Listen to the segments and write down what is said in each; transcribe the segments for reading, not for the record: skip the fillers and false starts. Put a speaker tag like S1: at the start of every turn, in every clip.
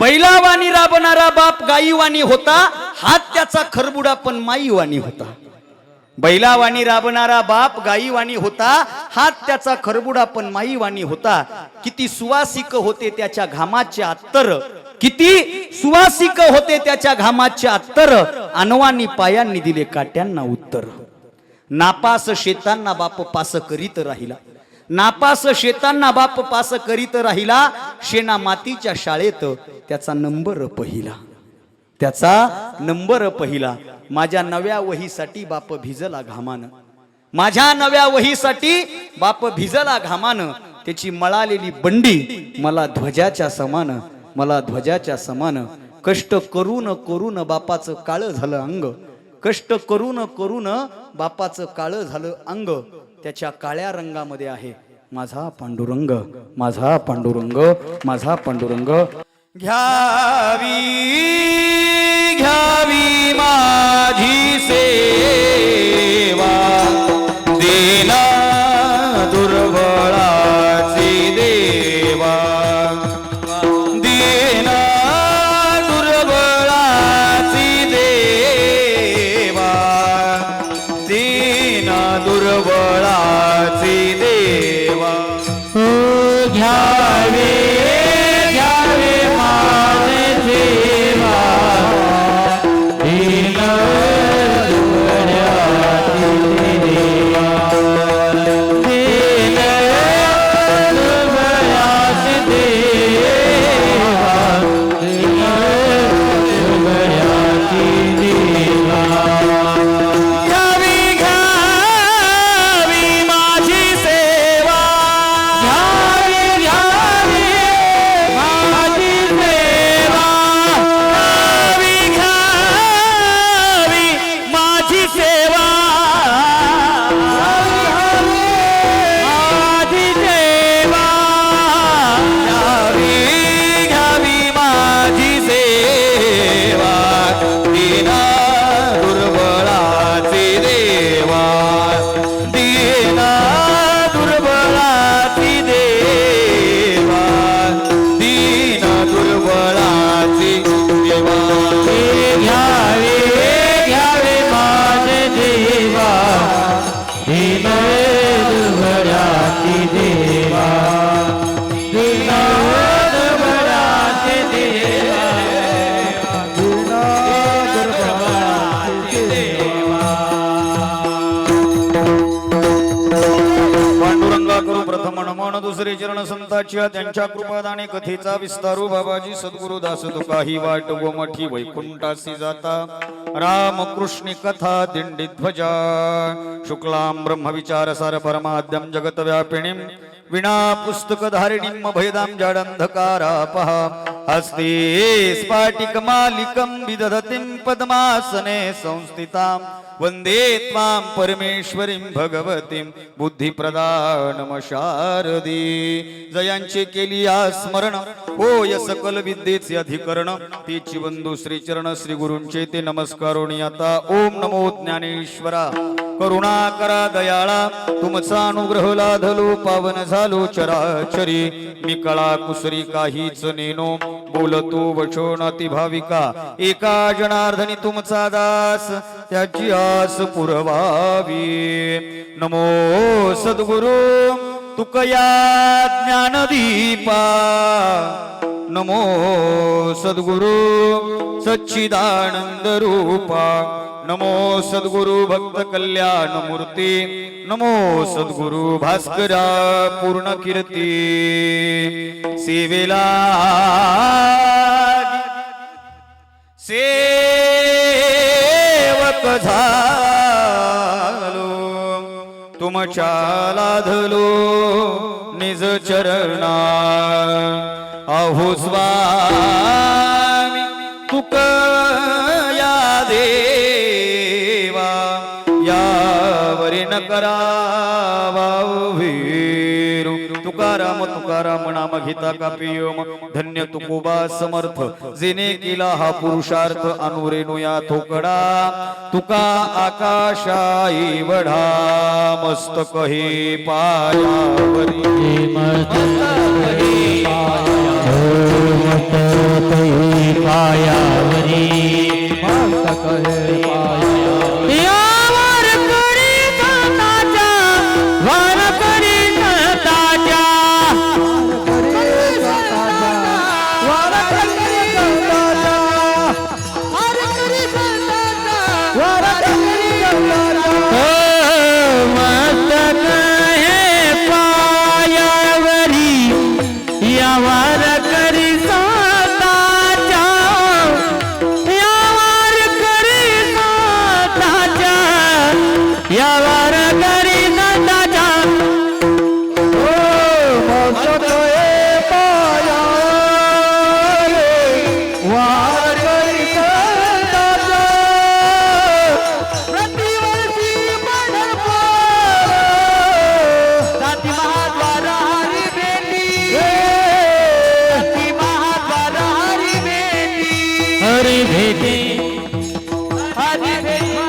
S1: बैलावानी राबणारा बाप गाईवानी होता, हात त्याचा खरबुडा पण माईवानी होता. बैलावानी राबणारा बाप गाईवानी होता, हात त्याचा खरबुडा पण माईवानी होता. किती सुवासिक होते त्याच्या घामाचे अत्तर, किती सुवासिक होते त्याच्या घामाचे अत्तर, अनवानी पायांनी दिले काट्यांना उत्तर. नापास शेतांना बाप पास करीत राहिला, नापास शेतांना बाप पास करीत राहिला. शेणा मातीच्या शाळेत त्याचा नंबर पहिला, त्याचा नंबर पहिला. माझ्या नव्या वहीसाठी बाप भिजला घामानं, माझ्या नव्या वहीसाठी बाप भिजला घामानं. त्याची मळालेली बंडी मला ध्वजाच्या समान, मला ध्वजाच्या समान. कष्ट करून करून बापाचं काळं झालं अंग, कष्ट करून करून बापाचं काळं झालं अंग. त्याच्या काळ्या रंगामध्ये आहे माझा पांडुरंग, माझा पांडुरंग, माझा पांडुरंग. घ्यावी घ्यावी माझी सेवा, देना दुर्बळाची देवा, देना दुर्बळाची देवा, देना दुर्बळाची देवा. घ्यावे दुसरे चरण संताच्या त्यांच्या कृपादाने कथेचा विस्तारू. बाबाजी सद्गुरु दास तुकाही वाट गोमठी वैकुंठासी जाता. रामकृष्ण कथा दिंडी ध्वजा शुक्लां ब्रह्म विचार सार परमाद्यम जगत व्यापिणीं विना पुस्तक धारिणीं भयदां जाडंधकारापः हस्ते स्फाटिक मालिकं विदधतीं पद्मासने संस्थितां. वंदे त्वां परमेश्वरीं भगवतीं बुद्धिप्रदानम शारदी. जयांचे केली स्मरण होय सकल विद्येचे अधिकरण. तीची बंधू श्री चरण श्री गुरूंचे ते नमस्कारोणी आता. ओम नमो ज्ञानेश्वरा करुणा करा दयाळा. तुमचा अनुग्रह लाधलो पावन झालो चराचरी. मी कळा कुसरी काहीच नेनो बोलतो वचोनाती भाविका. एका जनार्दनी तुमचा दास त्याची आस पुरवावी. नमो सद्गुरु तुकया ज्ञानदीपा. नमो सद्गुरु सच्चिदानंद रूपा. नमो सद्गुरु भक्त कल्याण मूर्ती. नमो सद्गुरु भास्करा पूर्ण कीर्ती. सेवेला सेवक झालो तुमच्या लाधलो निज चरणा. अहो स्वामी तुकया देवा यावरी न करावा वीरू. तुकाराम तुकाराम नाम घेता कापियोम. धन्य तुकोबा समर्थ जेने केला हा पुरुषार्थ. अनुरेणू या थोकडा तुका आकाशाई वढा. मस्तक हे पायावरी, मस्तक हे पायावरी.
S2: हरी भेटे
S3: आधी भेटला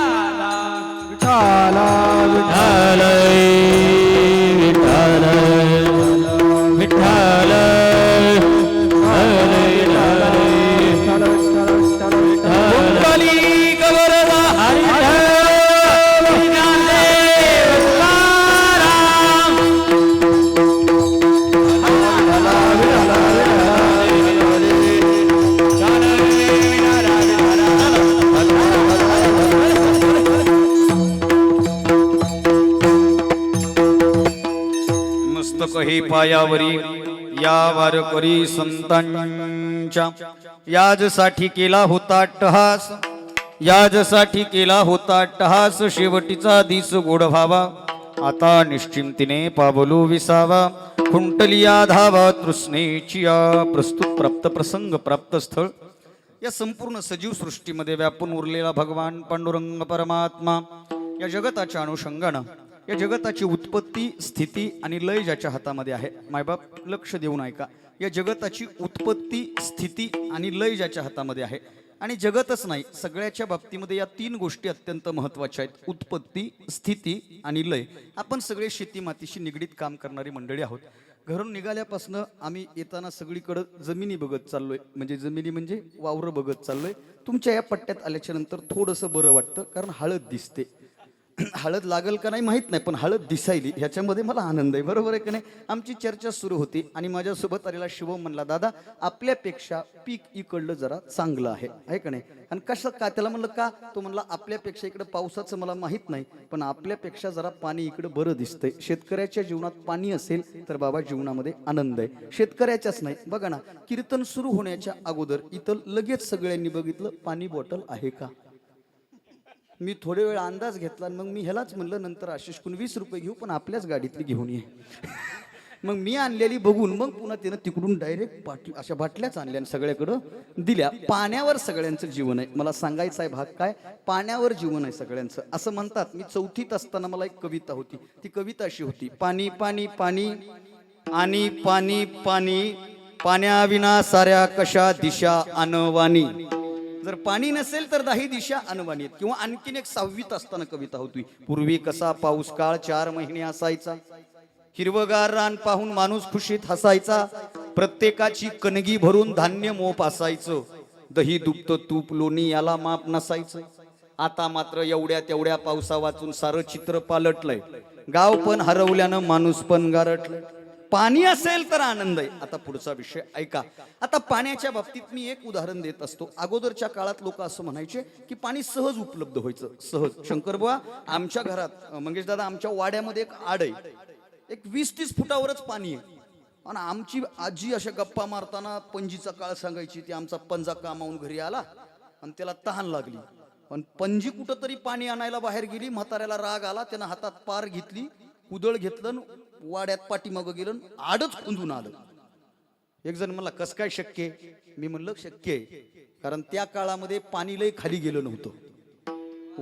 S2: विठाला विठाल विठाल विठाल
S1: कुंडली गौरवा मस्तक हे पायावरी या वारकरी संतांच्या याजसाठी केला होता अट्टहास, याजसाठी केला होता अट्टहास, शेवटीचा दिस गोड व्हावा, आता निश्चिंतीने पावलो विसावा, खुंटलिया धावा तृष्णेची या प्रस्तुत प्राप्त प्रसंग प्राप्त स्थळ या संपूर्ण सजीव सृष्टीमध्ये व्यापून उरलेला भगवान पांडुरंग परमात्मा या जगताच्या अनुषंगानं या जगताची उत्पत्ती स्थिती आणि लय ज्याच्या हातामध्ये आहे. मायबाप लक्ष देऊन ऐका, या जगताची उत्पत्ती स्थिती आणि लय ज्याच्या हातामध्ये आहे. आणि जगतच नाही, सगळ्याच्या बाबतीमध्ये या तीन गोष्टी अत्यंत महत्त्वाच्या आहेत: उत्पत्ती, स्थिती आणि लय. आपण सगळे शेती मातीशी निगडीत काम करणारी मंडळी आहोत. घरून निघाल्यापासून आम्ही येताना सगळीकडं जमिनी बघत चाललोय, म्हणजे जमिनी म्हणजे वावरं बघत चाललोय. तुमच्या या पट्ट्यात आल्याच्या नंतर थोडंसं बरं वाटतं, कारण हळद दिसते. हळद लागल का नाही माहीत नाही, पण हळद दिसायली ह्याच्यामध्ये मला आनंद आहे. बरोबर आहे की नाही? आमची चर्चा सुरू होती आणि माझ्यासोबत आलेला शिवम म्हणला, दादा आपल्यापेक्षा पीक इकडलं जरा चांगलं आहे का नाही? आणि कसं का त्याला म्हणलं का? तो म्हणला आपल्यापेक्षा इकडं पावसाचं मला माहीत नाही, पण आपल्यापेक्षा जरा पाणी इकडं बरं दिसतंय. शेतकऱ्याच्या जीवनात पाणी असेल तर बाबा जीवनामध्ये आनंद आहे. शेतकऱ्याच्याच नाही, बघा ना, कीर्तन सुरू होण्याच्या अगोदर इथं लगेच सगळ्यांनी बघितलं पाणी बॉटल आहे का. मी थोडे वेळ अंदाज घेतला, मग मी ह्यालाच म्हणलं नंतर आशिष कुण 20 रुपये घेऊ, पण आपल्याच गाडीतली घेऊन ये. मग मी आणलेली बघून मग पुन्हा तिनं तिकडून डायरेक्ट अशा बाटल्याच आणल्या आणि सगळ्याकडं दिल्या. पाण्यावर सगळ्यांचं जीवन आहे. मला सांगायचं आहे भाग काय, पाण्यावर जीवन आहे सगळ्यांचं असं म्हणतात. मी 4थीत असताना मला एक कविता होती, ती कविता अशी होती: पाणी पाणी पाणी आणि पाणी पाणी, पाण्याविना साऱ्या कशा दिशा अनवाणी. जर पाणी नसेल तर 10 दिशा अनवाणी आहेत. किंवा आणखीन एक 6वीत असताना कविता होती: पूर्वी कसा पाऊस काळ 4 महिने असायचा, हिरवगार रान पाहून माणूस खुशीत हसायचा, प्रत्येकाची कणगी भरून धान्य मोप असायचं, दही दुप्त तूप लोणी याला माप नसायचं. आता मात्र एवढ्या तेवढ्या पावसा वाचून सारं चित्र पालटलंय, गाव पण हरवल्यानं माणूस पण गारटलंय. पाणी असेल तर आनंद आहे. आता पुढचा विषय ऐका. आता पाण्याच्या बाबतीत मी एक उदाहरण देत असतो. अगोदरच्या काळात लोक असं म्हणायचे की पाणी सहज उपलब्ध व्हायचं, सहज. शंकरबुवा, आमच्या घरात मंगेश दादा, आमच्या वाड्यामध्ये एक आड आहे, एक 20-30 फुटावरच पाणी आहे. आणि आमची आजी अशा गप्पा मारताना पणजीचा काळ सांगायची. ती आमचा पंजा कामावून घरी आला आणि त्याला तहान लागली, पण पणजी कुठं तरी पाणी आणायला बाहेर गेली. म्हाताऱ्याला राग आला, त्यानं हातात पार घेतली, कुदळ घेतलं, वाड्यात पाठीमागं गेलं, आडच खुंदून आलं. एक जण म्हणला, कस काय शक्य आहे? मी म्हणलं शक्य आहे, कारण त्या काळामध्ये पाणी लय खाली गेलं नव्हतं.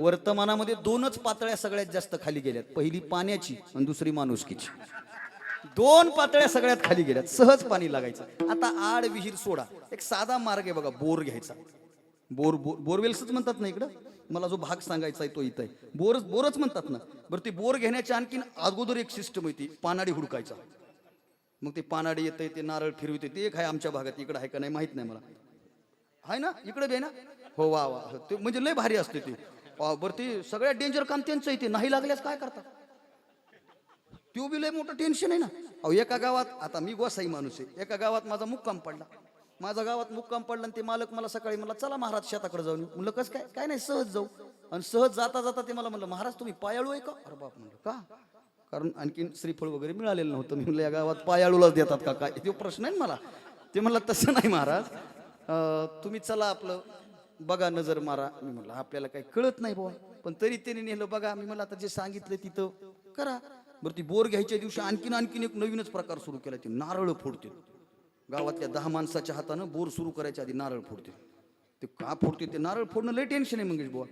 S1: वर्तमानामध्ये 2च पातळ्या सगळ्यात जास्त खाली गेल्यात, पहिली पाण्याची आणि दुसरी माणुसकीची. 2 पातळ्या सगळ्यात खाली गेल्यात, सहज पाणी लागायचं. आता आड विहीर सोडा, एक साधा मार्ग आहे बघा, बोर घ्यायचा. बोरवेल्सच म्हणतात ना इकडं, मला जो भाग सांगायचा आहे तो इथं आहे. बोरच म्हणतात ना. बरं, ते बोर घेण्याच्या आणखीन अगोदर एक सिस्टम होती, पानाडी हुडकायचा. मग ते पानाडी येते, ते नारळ फिरवते. ते एक आहे आमच्या भागात, इकडं आहे का नाही माहित नाही मला. आहे ना इकडे बी आहे ना? हो, वा वा, ते म्हणजे लय भारी असते ते. बरं, ते सगळ्यात डेंजर काम त्यांचं आहे. ते नाही लागल्यास काय करतात? तो बी लय मोठं टेन्शन आहे ना. अहो, एका गावात, आता मी गोसाई माणूस आहे, एका गावात माझा मुक्काम पडला. माझ्या गावात मुक्काम पडला आणि ते मालक मला सकाळी म्हणला, चला महाराज शेताकडे जाऊन. म्हणलं कसं काय? काय नाही, सहज जाऊ. आणि सहज जाता जाता ते मला म्हणलं, महाराज तुम्ही पायाळू आहे का? अरे बाप, म्हणलं का? कारण आणखीन श्रीफळ वगैरे मिळालेलं नव्हतं. मी म्हणलं या गावात पायाळूलाच देतात का काय? तो प्रश्न आहे मला. ते म्हणलं तसं नाही महाराज, तुम्ही चला आपलं बघा, नजर मारा. मी म्हणलं आपल्याला काही कळत नाही बुवा, पण तरी त्यांनी नेलं. बघा, मी म्हणलं आता जे सांगितलं तिथं करा. बरं, ती बोर घ्यायच्या दिवशी आणखीन एक नवीनच प्रकार सुरू केला. ते नारळ फोडते. गावातल्या 10 माणसाच्या हातानं बोर सुरू करायच्या आधी नारळ फोडते. ते का फोडते? ते नारळ फोडणं लय टेन्शन आहे मंगेश बुवा.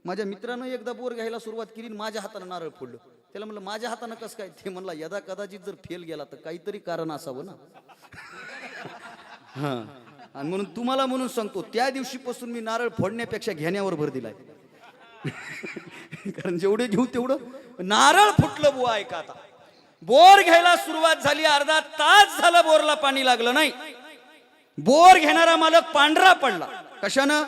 S1: माझ्या मित्रानं एकदा बोर घ्यायला सुरुवात केली, माझ्या हातानं नारळ फोडलं. त्याला म्हणलं माझ्या हातानं कसं काय? ते म्हणला, यदा कदाचित जर फेल गेला तर काहीतरी कारण असावं ना. हा, आणि म्हणून तुम्हाला म्हणून सांगतो, त्या दिवशीपासून मी नारळ फोडण्यापेक्षा घेण्यावर भर दिलाय. कारण जेवढे घेऊ तेवढं नारळ फुटलं बुवा. ऐका आता, बोर घ्यायला सुरुवात झाली, अर्धा तास झाला बोरला पाणी लागलं नाही. बोर घेणारा मालक पांढरा पडला. कशानं?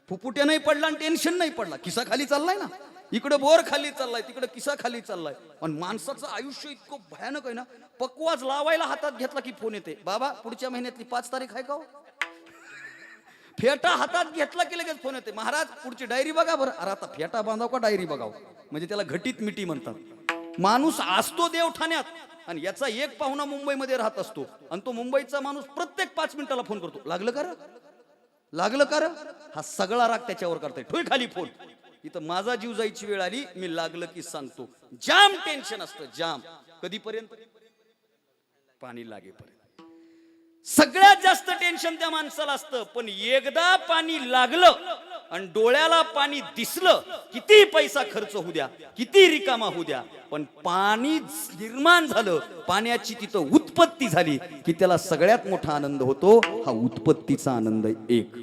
S1: फुफुट्या नाही पडला आणि टेन्शन नाही पडला. किसा खाली चाललाय ना, इकडे बोर खाली चाललाय, तिकडे किसा खाली चाललाय. आणि माणसाचं आयुष्य इतकं भयानक आहे ना, पकवाज लावायला हातात घेतला की फोन येते, बाबा पुढच्या महिन्यातली 5 तारीख आहे का हो? फेटा हातात घेतला की लगेच फोन येते, महाराज पुढची डायरी बघा बरं. अरे आता फेटा बांधाव का डायरी बघाव? म्हणजे त्याला घटीत मिठी म्हणतात. माणूस असतो देवठाण्यात, आणि याचा एक पाहुणा मुंबईमध्ये राहत असतो, आणि तो मुंबईचा माणूस प्रत्येक 5 मिनिटाला फोन करतो, लागलं का रे? लागलं का रे? हा सगळा राग त्याच्यावर करताय. ठोय खाली फोन. इथं माझा जीव जायची वेळ आली, मी लागलं की सांगतो. जाम टेन्शन असतं, जाम. कधीपर्यंत? पाणी लागेपर्यंत. सगळ्यात जास्त टेन्शन त्या माणसाला असतं. पण एकदा पाणी लागलं आणि डोळ्याला पाणी दिसलं, किती पैसा खर्च होऊ द्या, किती रिकामा होऊ द्या, पण पाणी निर्माण झालं, पाण्याची तिथं उत्पत्ती झाली की त्याला सगळ्यात मोठा आनंद होतो. हा उत्पत्तीचा आनंद. एक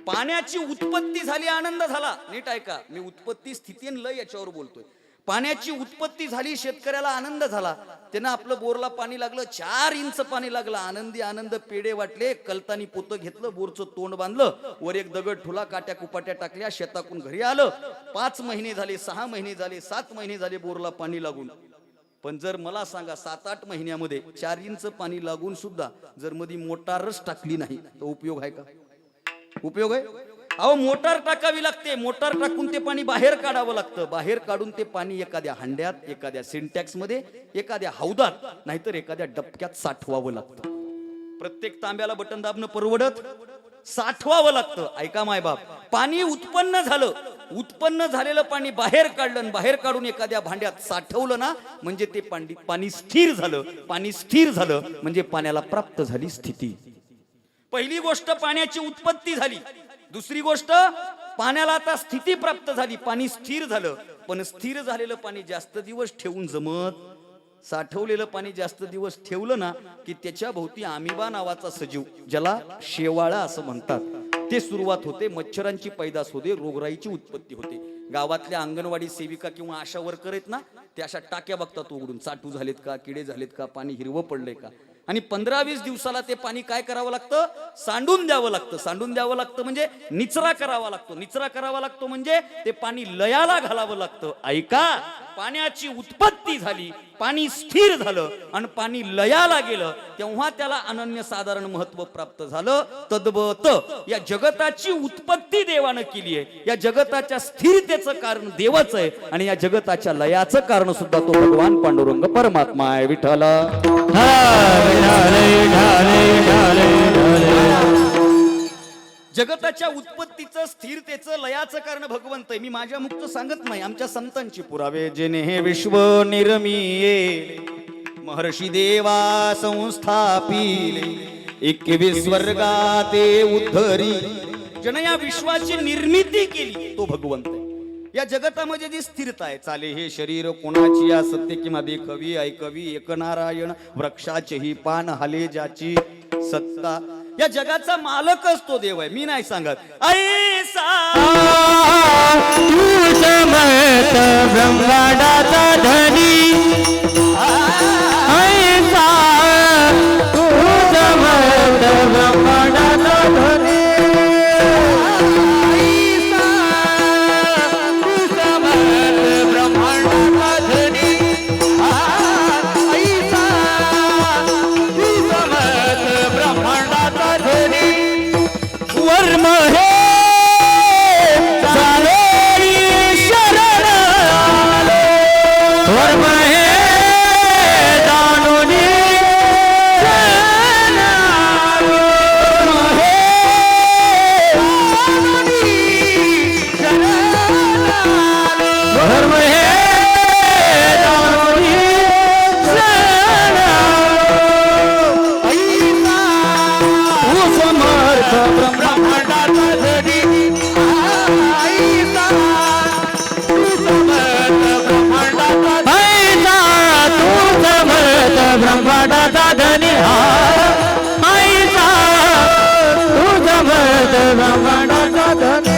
S1: पाण्याची उत्पत्ती झाली, आनंद झाला. नीट ऐका, मी उत्पत्ती, स्थिती आणि लय याच्यावर बोलतोय. पाण्याची उत्पत्ती झाली, शेतकऱ्याला आनंद झाला. त्यानं आपलं बोरला पाणी लागलं, 4 इंच पाणी लागलं. आनंदी आनंद, पेढे वाटले, कलतानी पोतं घेतलं, बोरचं तोंड बांधलं, वर एक दगड ठुला, काट्या कुपाट्या टाकल्या, शेतातून घरी आलं. 5 महिने झाले, 6 महिने झाले, 7 महिने झाले बोरला पाणी लागून. पण जर मला सांगा 7-8 महिन्यामध्ये 4 इंच पाणी लागून सुद्धा जर मध्ये मोटारच टाकली नाही, तर उपयोग आहे का? उपयोग आहे? अहो, मोटार टाकावी लागते. मोटार टाकून ते पाणी बाहेर काढावं लागतं. बाहेर काढून ते पाणी एखाद्या हांड्यात, एखाद्या सिंटॅक्स मध्ये, एखाद्या हौदात, नाहीतर एखाद्या डबक्यात साठवावं लागतं. प्रत्येक तांब्याला बटन दाबणं परवडत? साठवावं लागतं. ऐका मायबाप, पाणी उत्पन्न झालं, उत्पन्न झालेलं पाणी बाहेर काढलं, बाहेर काढून एखाद्या भांड्यात साठवलं ना, म्हणजे ते पाणी स्थिर झालं. पाणी स्थिर झालं म्हणजे पाण्याला प्राप्त झाली स्थिती. पहिली गोष्ट पाण्याची उत्पत्ती झाली. दुसरी गोष्ट, पाण्याला आता स्थिती प्राप्त झाली, पाणी स्थिर झालं. पण स्थिर झालेलं पाणी जास्त दिवस ठेवून जमत? साठवलेलं पाणी जास्त दिवस ठेवलं ना की त्याच्या भोवती अमिबा नावाचा सजीव, ज्याला शेवाळा असं म्हणतात, ते सुरुवात होते. मच्छरांची पैदास होते, रोगराईची उत्पत्ती होते. गावातल्या अंगणवाडी सेविका किंवा आशा वर्कर आहेत ना, ते अशा टाक्या बघतात उघडून, चाटू झालेत का, किडे झालेत का, पाणी हिरवं पडलंय का. आणि 15-20 दिवसाला ते पाणी काय करावं लागतं? सांडून द्यावं लागतं. सांडून द्यावं लागतं म्हणजे निचरा करावा लागतो. निचरा करावा लागतो म्हणजे ते पाणी लयाला घालावं लागतं. ऐका, पाण्याची उत्पत्ती झाली, पाणी स्थिर झालं आणि पाणी लयाला गेलं, तेव्हा त्याला अनन्यसाधारण महत्व प्राप्त झालं. तद्वत या जगताची उत्पत्ती देवानं केली आहे. या जगताच्या स्थिरतेचं कारण देवाचं आहे, आणि या जगताच्या लयाचं कारण सुद्धा तो भगवान पांडुरंग परमात्मा आहे. विठ्ठल. जगताच्या उत्पत्तीचं, स्थिरतेचं, लयाचं कारण भगवंत आहे. मी माझ्या मुक्त सांगत नाही, आमच्या संतांची पुरावे. जेने हे विश्व निर्मिये, महर्षी देवा संस्थापिले, 21 वर्गाते उद्धरी. ज्याने या विश्वाची निर्मिती केली तो भगवंत आहे. या जगतामध्ये जी स्थिरता आहे, चाले हे शरीर कोणाची, या सत्य किंवा देखवी ऐकवी, एक नारायण वृक्षाचेही पान हाले ज्याची सत्ता. या जगाचा मालकच तो देव आहे, मी नाही सांगत. ऐसा
S2: तू समर्थ ब्रह्मांडाचा धनी, ऐसा तू समर्थ ब्रह्मांडाचा धनी, ऐसा तू समर्थ ब्रह्मांडाचा धनी, ऐसा तू समर्थ ब्रह्मांडाचा धनी. वर्म हे चाले शरण आले, वर्म हे ब्रह्मांडाचा धनी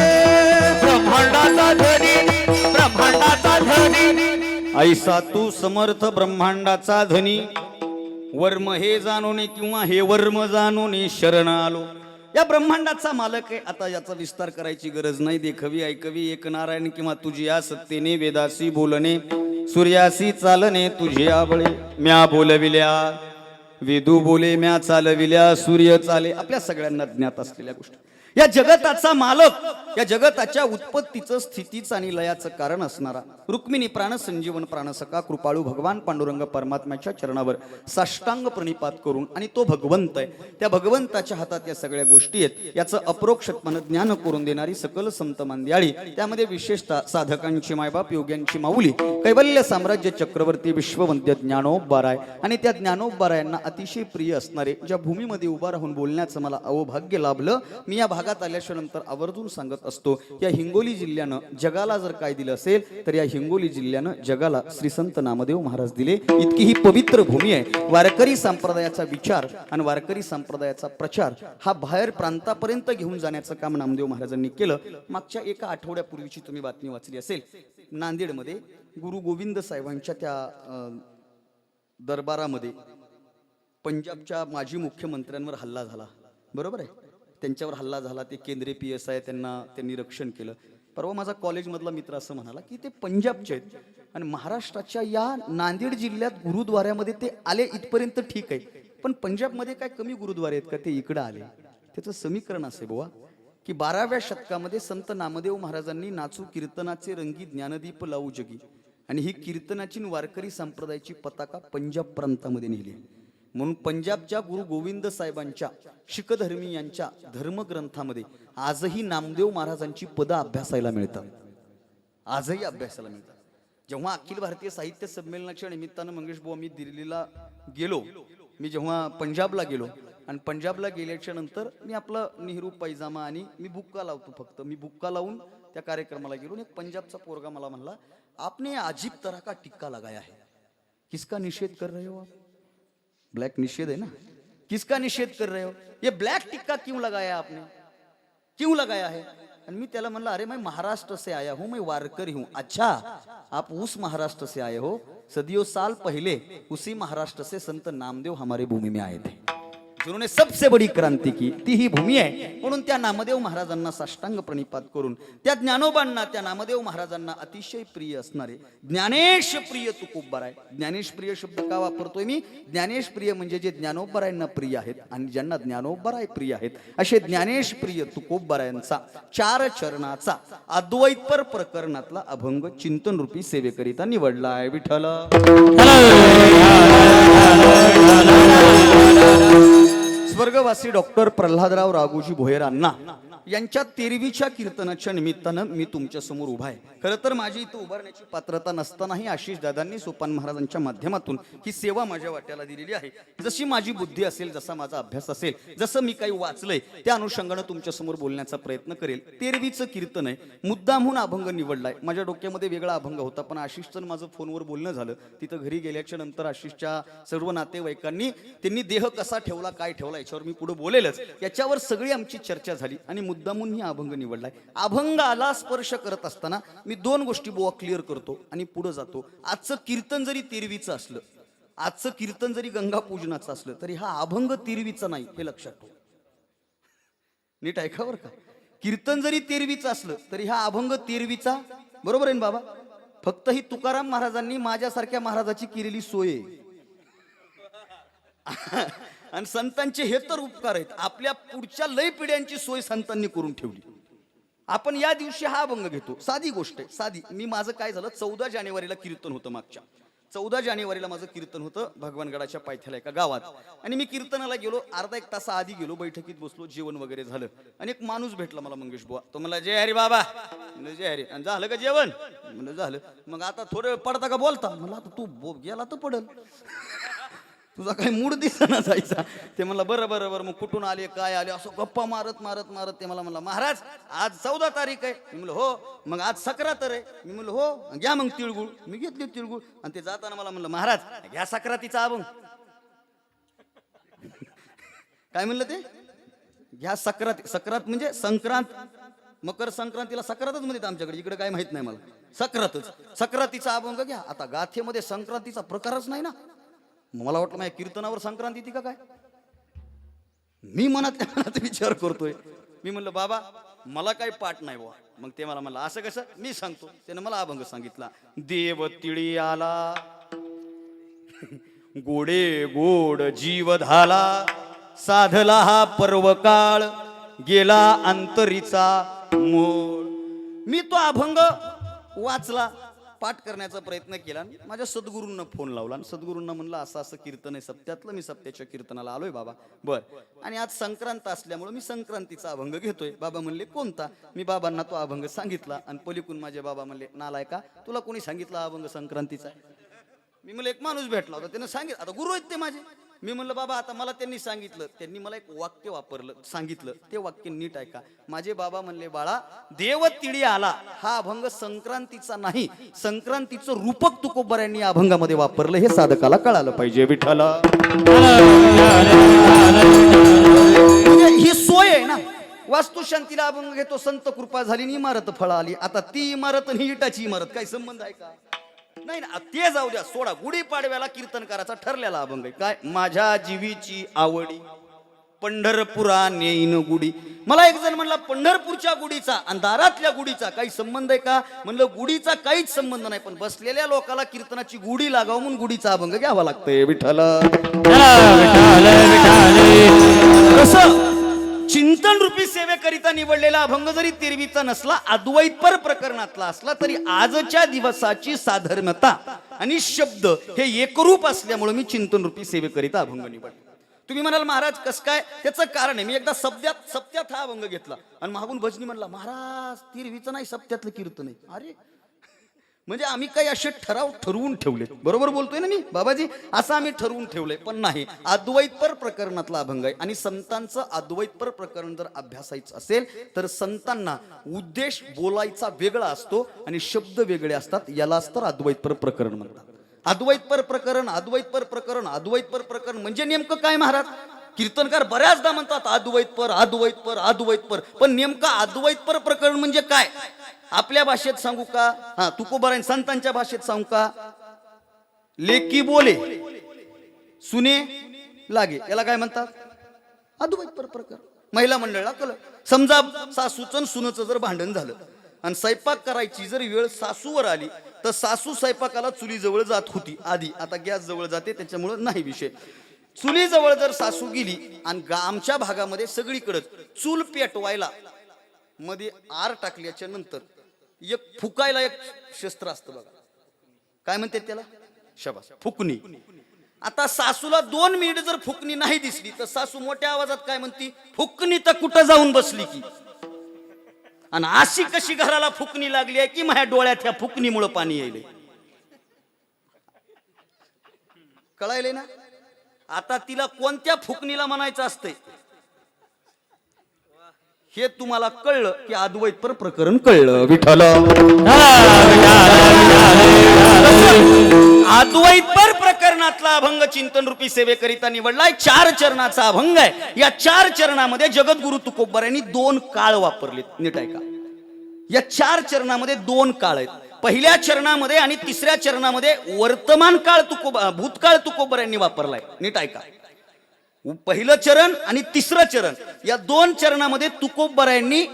S2: ब्रह्मांडाचा धनी ब्रह्मांडाचा धनी
S1: ऐसा तू समर्थ ब्रह्मांडाचा धनी वर्म हे जाणून किंवा हे वर्म जाणून शरण आलो. या ब्रह्मांडाचा मालक आहे. आता याचा विस्तार करायची गरज नाही. देखवी ऐकवी एक नारायण किंवा तुझी या सत्तेने वेदासी बोलणे सूर्यासी चालणे तुझे आवळे म्या बोलविल्या वेदू बोले म्या चालविल्या सूर्य चाले. आपल्या सगळ्यांना ज्ञात असलेल्या गोष्टी. या जगताचा मालक, या जगताच्या उत्पत्तीचं स्थितीचं आणि लयाचं कारण असणारा रुक्मिणी प्राण संजीवन प्राणसखा कृपाळू भगवान पांडुरंग परमात्म्याच्या चरणावर साष्टांग प्रणिपात करून, आणि तो भगवंत आहे, त्या भगवंताच्या हातात या सगळ्या गोष्टी आहेत, याचं अप्रोक्षपणे ज्ञान करून देणारी सकल संत मांद्याळी, त्यामध्ये विशेषतः साधकांची मायबाप योग्यांची माऊली कैवल्य साम्राज्य चक्रवर्ती विश्ववंद्य ज्ञानोबाराय आणि त्या ज्ञानोबारायांना अतिशय प्रिय असणारे ज्या भूमीमध्ये उभा राहून बोलण्याचं मला अवभाग्य लाभलं. मी या भागात आल्याच्या नंतर आवर्जून सांगत असतो, या हिंगोली जिल्ह्यानं जगाला जर काय दिलं असेल तर या हिंगोली जिल्ह्यानं जगाला श्री संत नामदेव महाराज दिले. इतकी ही पवित्र भूमी आहे. वारकरी संप्रदायाचा विचार आणि वारकरी संप्रदायाचा प्रचार हा बाहेर प्रांतापर्यंत घेऊन जाण्याचं काम नामदेव महाराजांनी केलं. मागच्या एका आठवड्यापूर्वीची तुम्ही बातमी वाचली असेल. नांदेडमध्ये गुरु गोविंद साहेबांच्या त्या दरबारामध्ये पंजाबच्या माजी मुख्यमंत्र्यांवर हल्ला झाला. बरोबर आहे, त्यांच्यावर हल्ला झाला. ते केंद्रीय PSI त्यांनी रक्षण केलं. परवा माझा कॉलेजमधला मित्र असं म्हणाला की ते पंजाबचे आहेत आणि महाराष्ट्राच्या या नांदेड जिल्ह्यात गुरुद्वाऱ्यामध्ये ते आले इथपर्यंत ठीक आहे, पण पंजाबमध्ये काय कमी गुरुद्वारे आहेत का ते इकडं आले? त्याचं समीकरण असे बुवा की 12व्या शतकामध्ये संत नामदेव महाराजांनी नाचू कीर्तनाचे रंगी ज्ञानदीप लावू जगी, आणि ही कीर्तनाची वारकरी संप्रदायाची पताका पंजाब प्रांतामध्ये नेली. म्हणून पंजाबच्या गुरु गोविंद साहेबांच्या शीखधर्मी यांच्या धर्मग्रंथामध्ये आजही नामदेव महाराजांची पदं अभ्यासायला मिळतात. आजही अभ्यासाला मिळतात. जेव्हा अखिल भारतीय साहित्य संमेलनाच्या निमित्तानं मंगेश बुवा मी दिल्लीला गेलो, मी जेव्हा पंजाबला गेलो आणि पंजाबला गेल्याच्या नंतर मी आपला नेहरू पैजामा आणि मी बुक्का लावतो, फक्त मी बुक्का लावून त्या कार्यक्रमाला गेलो. एक पंजाबचा पोरगा मला म्हणला, आपने अजीब तरह का टिक्का लगाया है, किसका निषेध कर रहे हो आप? ब्लैक निषेध है ना, किसका निषेध कर रहे हो? ये ब्लैक टिक्का क्यों लगाया आपने, क्यों लगाया है? आणि मी त्याला म्हणलं, अरे मैं महाराष्ट्र से आया हूं, मैं वारकरी हूं. अच्छा, आप उस महाराष्ट्र से आए हो, सदियों साल पहले उसी महाराष्ट्र से संत नामदेव हमारे भूमि में आए थे, जिन्होंने सबसे बड़ी क्रांति की. ती ही भूमी आहे. म्हणून त्या नामदेव महाराजांना साष्टांग प्रणिपात करून, त्या ज्ञानोबांना, त्या नामदेव महाराजांना अतिशय प्रिय असणारे ज्ञानेश प्रिय तुकोबाराय. ज्ञानेश प्रिय शब्द का वापरतोय मी? ज्ञानेश प्रिय म्हणजे जे ज्ञानोबारायांना प्रिय आहेत आणि ज्यांना ज्ञानोबाराय प्रिय आहेत, असे ज्ञानेश प्रिय तुकोबारायांचा 4 चरणाचा अद्वैतपर प्रकरणातला अभंग चिंतन रूपी सेवेकरिता निवडलाय. विठ्ठल स्वर्गवासी डॉक्टर प्रल्हादराव राघोजी भोयरांना यांच्या 13वीच्या कीर्तनाच्या निमित्तानं मी तुमच्या समोर उभा आहे. खरं तर माझी इथं उभारण्याची पात्रता नसतानाही आशिष दादांनी सोपान महाराजांच्या माध्यमातून ही सेवा माझ्या वाट्याला दिलेली आहे. जशी माझी बुद्धी असेल, जसा माझा अभ्यास असेल, जसं मी काही वाचलंय त्या अनुषंगानं तुमच्या समोर बोलण्याचा प्रयत्न करेल. 13वीचं कीर्तन आहे. मुद्दामहून अभंग निवडलाय. माझ्या डोक्यामध्ये वेगळा अभंग होता, पण आशिषचं माझं फोनवर बोलणं झालं. तिथं घरी गेल्याच्या नंतर आशिषच्या सर्व नातेवाईकांनी त्यांनी देह कसा ठेवला, काय ठेवला, याच्यावर मी पुढे बोलेलच. याच्यावर सगळी आमची चर्चा झाली आणि मुद्दामून ही अभंग निवडलाय. अभंगाला स्पर्श करत असताना मी 2 गोष्टी बुवा क्लिअर करतो आणि पुढे जातो. आजचं कीर्तन जरी 13वीचं असलं, आजचं कीर्तन जरी गंगा पूजनाचं असलं, तरी हा अभंग 13वीचा नाही, हे लक्षात ठेव. नीट ऐका बरं का. कीर्तन जरी 13वीचं असलं तरी हा अभंग 13वीचा, बरोबर आहे ना बाबा? फक्त ही तुकाराम महाराजांनी माझ्यासारख्या महाराजाची केलेली सोय आहे. आणि संतांचे हे तर उपकार आहेत, आपल्या पुढच्या लय पिढ्यांची सोय संतांनी करून ठेवली. आपण या दिवशी हा अभंग घेतो. साधी गोष्ट आहे, साधी. मी माझं काय झालं, 14 जानेवारीला कीर्तन होतं. मागच्या 14 जानेवारीला माझं कीर्तन होतं भगवानगडाच्या पायथ्याला एका गावात. आणि मी कीर्तनाला गेलो, अर्धा 1 तास आधी गेलो, बैठकीत बसलो, जेवण वगैरे झालं. आणि एक माणूस भेटला मला, मंगेश बुवा. तो मला, जय हरी बाबा. जय हरी. आणि झालं का जेवण? म्हणजे झालं. मग आता थोडं पडता का बोलता? मला आता तू गेला तर पडल, तुझा काही मूड दिसना जायचा. ते म्हणलं बरं बरं बरं. मग कुठून आले, काय आले, असं गप्पा मारत मारत मारत ते मला म्हणला, महाराज आज 14 तारीख आहे. मी म्हणलं हो. मग आज 11 तर आहे. मी म्हणलं हो, घ्या मग तिळगुळ. मी घेतली तिळगुळ. आणि ते जाताना मला म्हणलं, महाराज घ्या सक्रातीचा अभंग. काय म्हणलं ते? ह्या सक्रात, सक्रात म्हणजे संक्रांत, मकर संक्रांतीला सक्रातच म्हणतात आमच्याकडे, इकडे काय माहित नाही मला. सक्रातच, सक्रातीचा अभंग घ्या. आता गाथेमध्ये संक्रांतीचा प्रकारच नाही ना. मला वाटलं माझ्या कीर्तनावर संक्रांती ती का काय. मी मनात विचार करतोय. मी म्हणलं बाबा मला काही पाठ नाही बुवा. मग ते मला म्हणलं असं कसं, मी सांगतो. त्यानं मला अभंग सांगितला. देव तिळी आला गोडे गोड जीव झाला, साधला हा पर्व काळ, गेला अंतरीचा मोळ. मी तो अभंग वाचला, पाठ करण्याचा प्रयत्न केला. माझ्या सद्गुरूंना फोन लावला आणि सद्गुरूंना म्हणलं असं असं कीर्तन आहे सप्त्यातलं, मी सप्त्याच्या कीर्तनाला आलोय बाबा. बर, आणि आज संक्रांत असल्यामुळे मी संक्रांतीचा अभंग घेतोय. बाबा म्हणले कोणता. मी बाबांना तो अभंग सांगितला आणि पलीकडून माझे बाबा म्हणले नालायका, तुला कोणी सांगितलं अभंग संक्रांतीचा. मी म्हणलं एक माणूस भेटला होता, त्यानं सांगितलं. आता गुरु आहेत ते माझे. मी म्हणलं बाबा आता मला त्यांनी सांगितलं, त्यांनी मला एक वाक्य सांगितलं, ते वाक्य नीट ऐका. माझे बाबा म्हणले बाळा, देव तिळी आला हा अभंग संक्रांतीचा नाही, संक्रांतीचं रूपक तुकोबऱ्यांनी या अभंगामध्ये वापरलं, हे साधकाला कळालं पाहिजे. विठ्ठला म्हणजे ही सोय आहे ना. वास्तुशांतीला अभंग घेतो, संत कृपा झाली आणि इमारत फळ आली. आता ती इमारत आणि इटाची इमारत काही संबंध आहे का. नाही ना, ते जाऊ द्या, सोडा. गुढीपाडव्याला कीर्तन करायचा ठरलेला अभंग आहे. काय, माझ्या जीवीची आवडी पंढरपुरा नेईन गुढी. मला एक जण म्हणला पंढरपूरच्या गुढीचा आणि दारातल्या गुढीचा काही संबंध आहे का. म्हणलं गुढीचा काहीच संबंध नाही, पण बसलेल्या लोकाला कीर्तनाची गुढी लागावं म्हणून गुढीचा अभंग घ्यावा लागतंय. विठ्ठल कसं चिंतन रूपी सेवेकरिता निवडलेला अभंग जरी तेरवीचा नसला, अद्वैतपर प्रकरणातला असला, तरी आजच्या दिवसाची साधर्मता आणि शब्द हे एकरूप असल्यामुळे मी चिंतन रूपी सेवेकरिता अभंग निवडला. तुम्ही म्हणाल महाराज कस काय, त्याचं कारण आहे. मी एकदा सप्त्यात हा अभंग घेतला आणि मागून भजनी म्हणला महाराज तेरवीचं नाही सप्त्यातलं कीर्तन आहे. अरे म्हणजे आम्ही काही असे ठरवून ठेवले. बरोबर बोलतोय ना मी बाबाजी, असं आम्ही ठरवून ठेवलंय, पण नाही. अद्वैतपर प्रकरणातला अभंग आहे आणि संतांचं अद्वैतपर प्रकरण जर अभ्यासायचं असेल तर संतांना उद्देश बोलायचा वेगळा असतो आणि शब्द वेगळे असतात. यालाच तर अद्वैतपर प्रकरण म्हणतात. अद्वैतपर प्रकरण, अद्वैतपर प्रकरण, अद्वैतपर प्रकरण म्हणजे नेमकं काय महाराज. कीर्तनकार बऱ्याचदा म्हणतात अद्वैतपर अद्वैतपर अद्वैतपर, पण नेमका अद्वैतपर प्रकरण म्हणजे काय. आपल्या भाषेत सांगू का, हा तुकोबारायण संतांच्या भाषेत सांगू का. लेकी बोले सुने लागे, याला काय म्हणतात अद्वैतपर प्रकरण. महिला मंडळाला कळ. समजा सासूचं सुनचं जर भांडण झालं आणि स्वयंपाक करायची जर वेळ सासूवर आली, तर सासू स्वयंपाकाला चुलीजवळ जात होती आधी, आता गॅस जवळ जाते, त्याच्यामुळे नाही विषय. चुलीजवळ जर सासू गेली आणि आमच्या भागामध्ये सगळीकडे चूल पेटवायला मध्ये आर टाकल्याच्या नंतर एक फुकायला एक शस्त्र असतं बघा, काय म्हणतात त्याला, शबास, फुकणी. आता सासूला 2 मिनिट जर फुकणी नाही दिसली तर सासू मोठ्या आवाजात काय म्हणती, फुकणी तर कुठं जाऊन बसली की. आणि अशी कशी घराला फुकणी लागली आहे की माझ्या डोळ्यात ह्या फुकणीमुळे पाणी यायले. कळायले ना. आता तिला कोणत्या फुकणीला म्हणायचं असतंय हे तुम्हाला कळलं की अद्वैतपर प्रकरण कळलं. विठ्ठल अद्वैतपर प्रकरणातला अभंग चिंतन रूपी सेवेकरिता निवडलाय. 4 चरणाचा अभंग आहे. या 4 चरणामध्ये जगद्गुरु तुकोबारायांनी 2 काळ वापरले. नीट ऐका, या 4 चरणामध्ये 2 काळ आहेत. पहिल्या चरणामध्ये आणि तिसऱ्या चरणामध्ये वर्तमान काळ भूतकाळ तुकोबारायांनी वापरलाय. नीट ऐका, पहिलं चरण आणि तिसरं चरण या 2 चरणामध्ये तुकोबारायांनी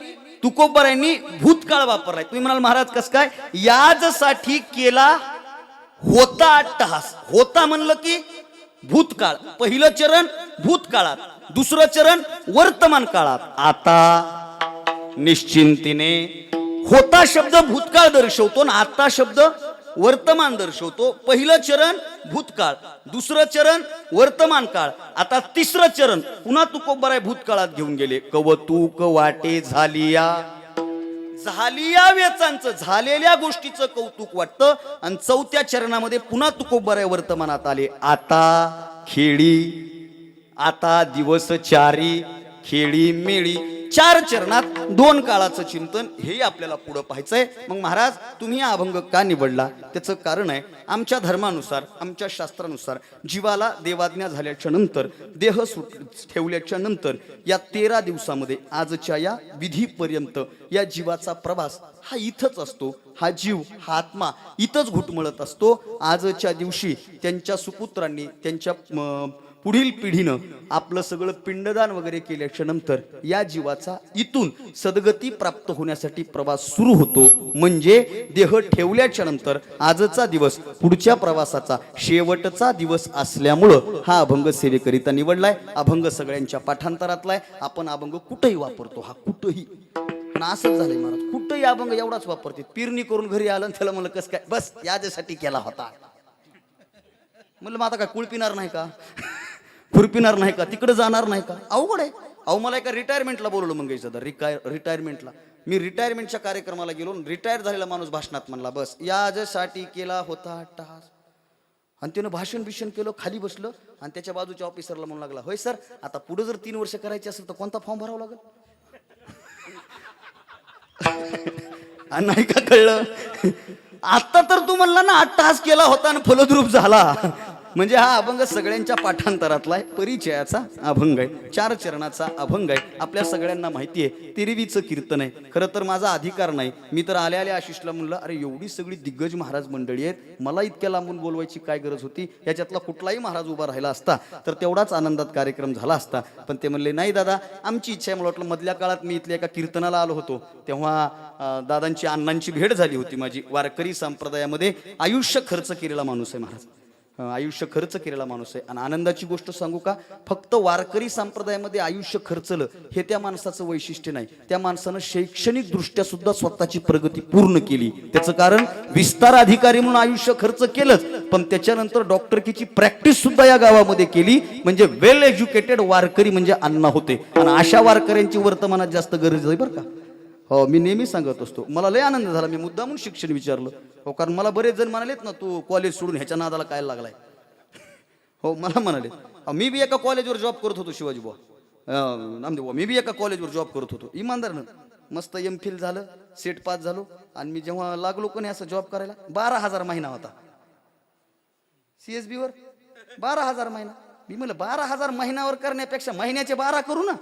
S1: भूतकाळ वापरलाय. तुम्ही म्हणाल महाराज कस काय, याजसाठी केला होता अट्टहास. होता म्हणलं की भूतकाळ, पहिलं चरण भूतकाळात, दुसरं चरण वर्तमान काळात. आता निश्चिंतीने होता शब्द भूतकाळ दर्शवतो आणि आता शब्द वर्तमान दर्शवतो. पहिलं चरण भूतकाळ, दुसरं चरण वर्तमान काळ, आता तिसरं चरण पुन्हा तुकोबाराय भूतकाळात घेऊन गेले. कवतुक वाटे झालिया वेचांचं, झालेल्या गोष्टीचं कौतुक वाटतं. आणि 4थ्या चरणामध्ये पुन्हा तुकोबाराय वर्तमानात आले. आता खेळी, आता दिवस चारी, खेळी मेळी. 4 चरणात 2 काळाचं चिंतन हे आपल्याला पुढं पाहायचंय. मग महाराज तुम्ही हा अभंग का निवडला? त्याचं कारण आहे, आमच्या धर्मानुसार, आमच्या शास्त्रानुसार जीवाला देवाज्ञा झाल्याच्या नंतर, देह ठेवल्याच्या नंतर या 13 दिवसामध्ये आजच्या या विधीपर्यंत या जीवाचा प्रवास हा इथंच असतो. हा जीव, हा आत्मा इथंच घुटमळत असतो. आजच्या दिवशी त्यांच्या सुपुत्रांनी, त्यांच्या पुढील पिढीनं आपलं सगळं पिंडदान वगैरे केल्याच्या नंतर या जीवाचा इथून सद्गती प्राप्त होण्यासाठी प्रवास सुरू होतो. म्हणजे देह ठेवल्याच्या नंतर आजचा दिवस पुढच्या प्रवासाचा शेवटचा दिवस असल्यामुळं हा अभंग सेवेकरिता निवडलाय. अभंग सगळ्यांच्या पाठांतरातलाय. आपण अभंग कुठेही वापरतो, हा कुठेही. पण असंच झालंय महाराज, कुठंही अभंग एवढाच वापरते. पेरणी करून घरी आलं त्याला म्हणलं कसं काय, बस याच्यासाठी केला होता. म्हणलं मग आता काय कुळ पिणार नाही का, खुरपिणार नाही का, तिकडे जाणार नाही का? अवघड आहे. अहो मला एका रिटायरमेंटला बोलवलं मंगेशदा, रिटायरमेंटला. मी रिटायरमेंटच्या कार्यक्रमाला गेलो. रिटायर झालेला माणूस भाषणात म्हणला, बस याच्यासाठी केला होता टास. आणि त्यानं भाषण केलं, खाली बसलं आणि त्याच्या बाजूच्या ऑफिसरला म्हणू लागला, होय सर, आता पुढे जर 3 वर्ष करायची असेल तर कोणता फॉर्म भरावा लागेल? नाही का कळलं? आता तर तू म्हणला ना 8 तास केला होता आणि फलद्रूप झाला. म्हणजे हा अभंग सगळ्यांच्या पाठांतरातला आहे, परिचयाचा अभंग आहे, 4 चरणाचा अभंग आहे. आपल्या सगळ्यांना माहिती आहे तिरवीचं कीर्तन आहे. खरं तर माझा अधिकार नाही. मी तर आल्या आशिषला म्हणलं, अरे एवढी सगळी दिग्गज महाराज मंडळी आहेत, मला इतक्या लांबून बोलवायची काय गरज होती? याच्यातला कुठलाही महाराज उभा राहिला असता तर तेवढाच आनंदात कार्यक्रम झाला असता. पण ते म्हणले, नाही दादा, आमची इच्छा आहे. मला वाटलं मधल्या काळात मी इथल्या एका कीर्तनाला आलो होतो, तेव्हा दादांची अण्णांची भेट झाली होती माझी. वारकरी संप्रदायामध्ये आयुष्य खर्च केलेला माणूस आहे महाराज, आयुष्य खर्च केलेला माणूस आहे. आणि आनंदाची गोष्ट सांगू का, फक्त वारकरी संप्रदायामध्ये आयुष्य खर्चलं हे त्या माणसाचं वैशिष्ट्य नाही. त्या माणसानं शैक्षणिक दृष्ट्या सुद्धा स्वतःची प्रगती पूर्ण केली. त्याचं कारण विस्तार अधिकारी म्हणून आयुष्य खर्च केलंच, पण त्याच्यानंतर डॉक्टरकीची प्रॅक्टिस सुद्धा या गावामध्ये केली. म्हणजे वेल एज्युकेटेड वारकरी म्हणजे अण्णा होते. आणि अशा वारकऱ्यांची वर्तमानात जास्त गरज आहे बरं का. हो, मी नेहमी सांगत असतो. मला लय आनंद झाला, मी मुद्दामून शिक्षण विचारलं. हो, कारण मला बरेच जण म्हणालेत ना, तू कॉलेज सोडून ह्याच्या नादाला काय लागलाय. हो, मला म्हणाले. मी बी एका कॉलेजवर जॉब करत होतो, शिवाजी बुवा नामदेव, मी बी एका कॉलेजवर जॉब करत होतो इमानदारनं. मस्त MPhil झालं, सेट पास झालो. आणि मी जेव्हा लागलो कोणी असं जॉब करायला, 12,000 महिना होता CSB वर. 12,000 महिना. मी म्हणलं 12,000 महिन्यावर करण्यापेक्षा महिन्याचे 12 करू ना.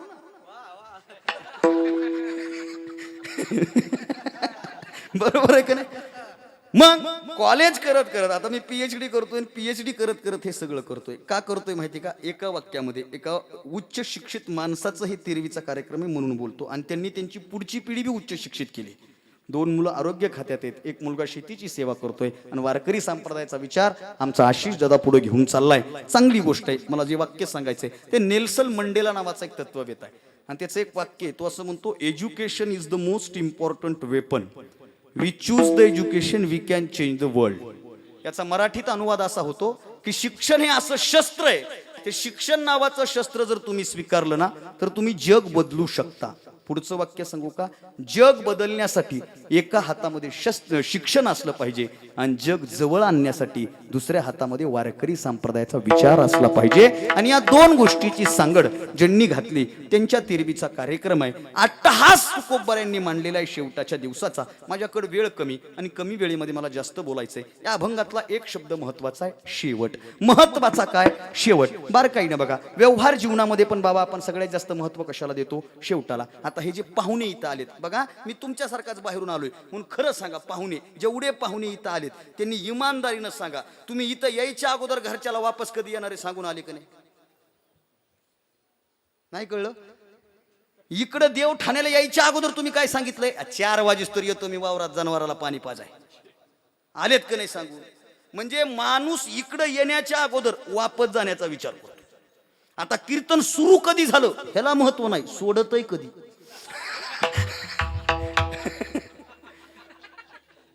S1: बरोबर आहे का नाही? मग कॉलेज करत करत आता मी PhD करतोय. PhD करत करत हे सगळं करतोय. का करतोय माहिती का? एका वाक्यामध्ये एका उच्च शिक्षित माणसाचं हे तेरवीचा कार्यक्रम आहे म्हणून बोलतो. आणि त्यांनी त्यांची पुढची पिढी बी उच्च शिक्षित केली. 2 मुलं आरोग्य खात्यात आहेत, 1 मुलगा शेतीची सेवा करतोय. आणि वारकरी संप्रदायाचा विचार आमचा आशिष दादा पुढे घेऊन चाललाय. चांगली गोष्ट आहे. मला जे वाक्य सांगायचंय ते नेल्सन मंडेला नावाचं एक तत्ववेत्ता आहे, आणि त्याचं एक वाक्य आहे. तो असं म्हणतो, education is the most important weapon. We choose the education we can change the world. याचा मराठीत अनुवाद असा होतो की शिक्षण हे असं शस्त्र आहे, ते शिक्षण नावाचं शस्त्र जर तुम्ही स्वीकारलं ना तर तुम्ही जग बदलू शकता. पुढचं वाक्य सांगू का? जग बदलण्यासाठी एका हातामध्ये शिक्षण असलं पाहिजे आणि जग जवळ आणण्यासाठी दुसऱ्या हातामध्ये वारकरी संप्रदायाचा विचार असला पाहिजे. आणि या 2 गोष्टीची सांगड ज्यांनी घातली त्यांच्या तेरवीचा कार्यक्रम आहे. अट्टहास तुकोबाऱ्यांनी मांडलेला आहे शेवटाच्या दिवसाचा. माझ्याकडे वेळ कमी आणि कमी वेळेमध्ये मला जास्त बोलायचंय. या अभंगातला एक शब्द महत्वाचा आहे, शेवट. महत्वाचा काय? शेवट. बारकाई ना बघा, व्यवहार जीवनामध्ये पण बाबा आपण सगळ्यात जास्त महत्व कशाला देतो? शेवटाला. आता हे जे पाहुणे इथं आलेत बघा, मी तुमच्यासारखाच बाहेरून आलोय म्हणून खरं सांगा, पाहुणे जेवढे पाहुणे इथं आलेत त्यांनी इमानदारीनं सांगा, तुम्ही इथं यायच्या अगोदर घरच्याला वापस कधी येणारे सांगून आले का नाही? नाही कळलं? इकडं देव ठाण्याला यायच्या अगोदर तुम्ही काय सांगितलंय? 4 वाजेस्तोवर येतो मी वावरात जनावराला पाणी पाजाय. आलेत का नाही सांगू? म्हणजे माणूस इकडं येण्याच्या अगोदर वापस जाण्याचा विचार करतो. आता कीर्तन सुरू कधी झालं ह्याला महत्व नाही, सोडतही कधी.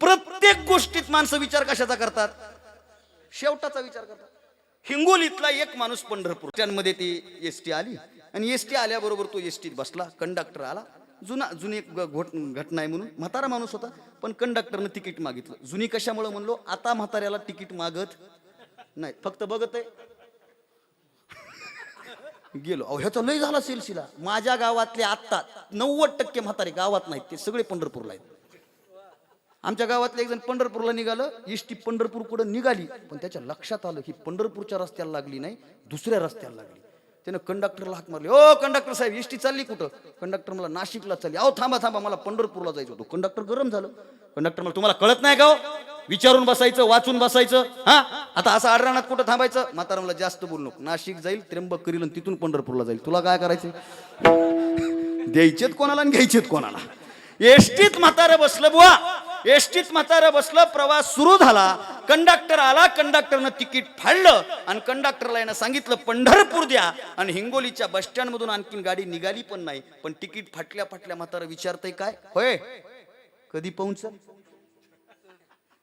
S1: प्रत्येक गोष्टीत माणसं विचार कशाचा करतात? शेवटाचा विचार करतात. हिंगोलीतला एक माणूस पंढरपूर त्यांमध्ये ती एसटी आली आणि एसटी आल्याबरोबर तो एसटीत बसला. कंडक्टर आला. जुनी एक घटना आहे म्हणून. म्हातारा माणूस होता पण कंडक्टरनं तिकीट मागितलं. जुनी कशामुळे म्हणलो? आता म्हाताऱ्याला तिकीट मागत नाही, फक्त बघत आहे. गेलो. अहो ह्याचा लय झाला सिलसिला. माझ्या गावातले आत्ता 90% म्हातारे गावात नाहीत, ते सगळे पंढरपूरला आहेत. आमच्या गावातले एक जण पंढरपूरला निघालं, इष्टी पंढरपूरकडे निघाली, पण त्याच्या लक्षात आलं की पंढरपूरच्या रस्त्याला लागली नाही, दुसऱ्या रस्त्याला लागली. त्यानं कंडक्टरला हाक मारली, ओ कंडक्टर साहेब इष्टी चालली कुठं? कंडक्टर मला नाशिकला चालली. अहो थांबा थांबा, मला पंढरपूरला जायचं होतं. कंडक्टर गरम झालं. कंडक्टर मला, तुम्हाला कळत नाही का हो? विचारून बसायचं, वाचून बसायचं. हा आता असं आडरानात कुठं थांबायचं? म्हातारा मला जास्त बोलू नको, नाशिक जाईल, त्र्यंबक करील आणि तिथून पंढरपूरला जाईल. तुला काय करायचं? द्यायचेत कोणाला आणि घ्यायचेत कोणाला? एसटीत म्हातारं बसलं बुवा, एसटीत म्हातारं बसलं. प्रवास सुरू झाला. कंडक्टर आला, कंडक्टरनं तिकीट फाडलं आणि कंडक्टरला यानं सांगितलं पंढरपूर द्या. आणि हिंगोलीच्या बस स्टँड मधून आणखीन गाडी निघाली पण नाही, पण तिकीट फाटल्या फाटल्या म्हातारं विचारतंय, काय होय, कधी पोहोचल?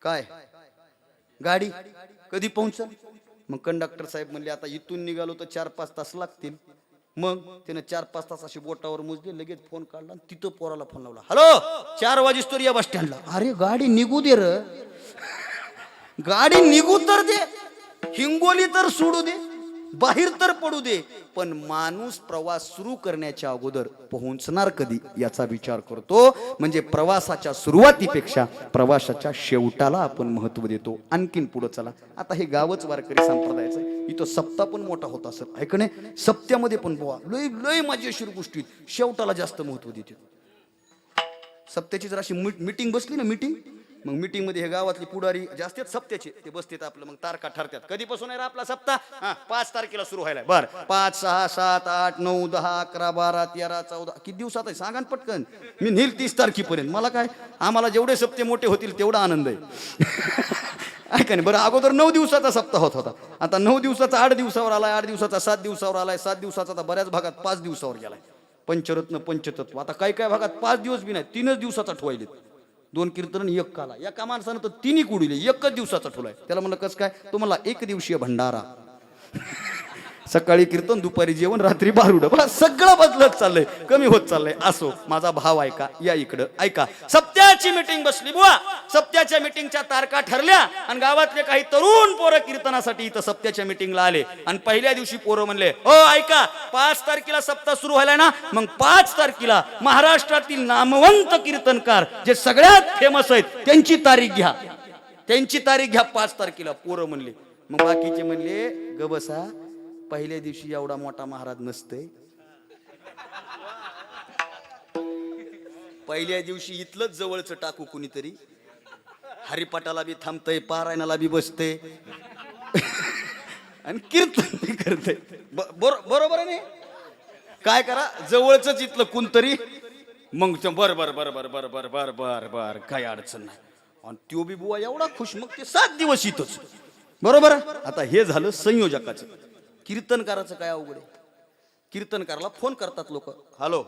S1: काय गाडी कधी पोहोचल? मग कंडक्टर साहेब म्हणले, आता इथून निघालो तर 4-5 तास लागतील. मग त्यानं 4-5 तास अशी बोटावर मोजले, लगेच फोन काढला आणि तिथं पोराला फोन लावला, हॅलो 4 वाजेस्तोर या बस स्टँडला. अरे गाडी निघू दे र, गाडी निघू तर दे, हिंगोली तर सोडू दे, बाहेर तर पडू दे, पण माणूस प्रवास सुरू करण्याच्या अगोदर पोहोचणार कधी याचा विचार करतो. म्हणजे प्रवासाच्या सुरुवातीपेक्षा प्रवासाच्या शेवटाला आपण महत्व देतो. आणखीन पुढे चला. आता हे गावच वारकरी संप्रदायाचं आहे, इथं सप्ताह पण मोठा होता सर, आहे का नाही? सप्त्यामध्ये पण बुवा लय लय मजेशीर गोष्टी, शेवटाला जास्त महत्व देते. सप्त्याची जर अशी मीटिंग बसली ना, मीटिंग, मग मीटिंग मध्ये हे गावातली पुढारी जास्त सप्त्याचे ते बसतात, आपलं मग तारखा ठरतात. कधीपासून आहे आपला सप्ताह? 5 तारखेला सुरू व्हायला. बर 5, 6, 7, 8, 9, 10, 11, 12, 13, 14 किती दिवसात आहे सांगा पटकन. मी नेल 30 तारखेपर्यंत. मला काय, आम्हाला जेवढे सप्ते मोठे होतील तेवढा आनंद आहे. ऐका नाही बरं, अगोदर 9 दिवसाचा सप्ताह होत होता, आता 9 दिवसाचा 8 दिवसावर आलाय, 8 दिवसाचा 7 दिवसावर आलाय, 7 दिवसाचा आता बऱ्याच भागात 5 दिवसावर गेलाय. पंचरत्न पंचतत्व आता काही काही भागात 5 दिवस बी नाही, 3च दिवसाचा ठेवायलेत. 2 कीर्तन 1 काला, एका माणसानं तर 3 कुडिले, 1च दिवसाचा ठेवलाय. त्याला म्हणलं कसं काय? तुम्हाला 1 दिवसीय भंडारा, सकाळी कीर्तन, दुपारी जेवण, रात्री बारुड. बघा सगळं बदलत चाललंय, कमी होत चाललंय. असो माझा भाव ऐका, या इकडं ऐका. सप्त्याची मीटिंग बसली बुवा, सप्त्याच्या मीटिंगच्या तारखा ठरल्या आणि गावातले काही तरुण पोरं कीर्तनासाठी इथं सप्त्याच्या मीटिंगला आले. आणि पहिल्या दिवशी पोरं म्हणले, हो ऐका, 5 तारखेला सप्ताह सुरू व्हायला ना, मग 5 तारखेला महाराष्ट्रातील नामवंत कीर्तनकार जे सगळ्यात फेमस आहेत त्यांची तारीख घ्या, त्यांची तारीख घ्या 5 तारखेला. पोरं म्हणले. मग बाकीचे म्हणले, ग बसा, पहिल्या दिवशी एवढा मोठा महाराज नसतंय, पहिल्या दिवशी इथलंच जवळचं टाकू कुणीतरी, हरिपाठाला बी थांबतय, पारायणाला बी बसतय आणि कीर्तन बी करतय. बरोबर आहे नाही? काय करा, जवळच इथलं कोणतरी, मग बर बर बर बर बर बर बर बर बर काही अडचण नाही. आणि त्यो बी बुवा एवढा खुश, मग ते 7 दिवस इथंच. बरोबर. आता हे झालं संयोजकाचं. कीर्तनकाराचं काय अवघड आहे? कीर्तनकाराला फोन करतात लोक, हॅलो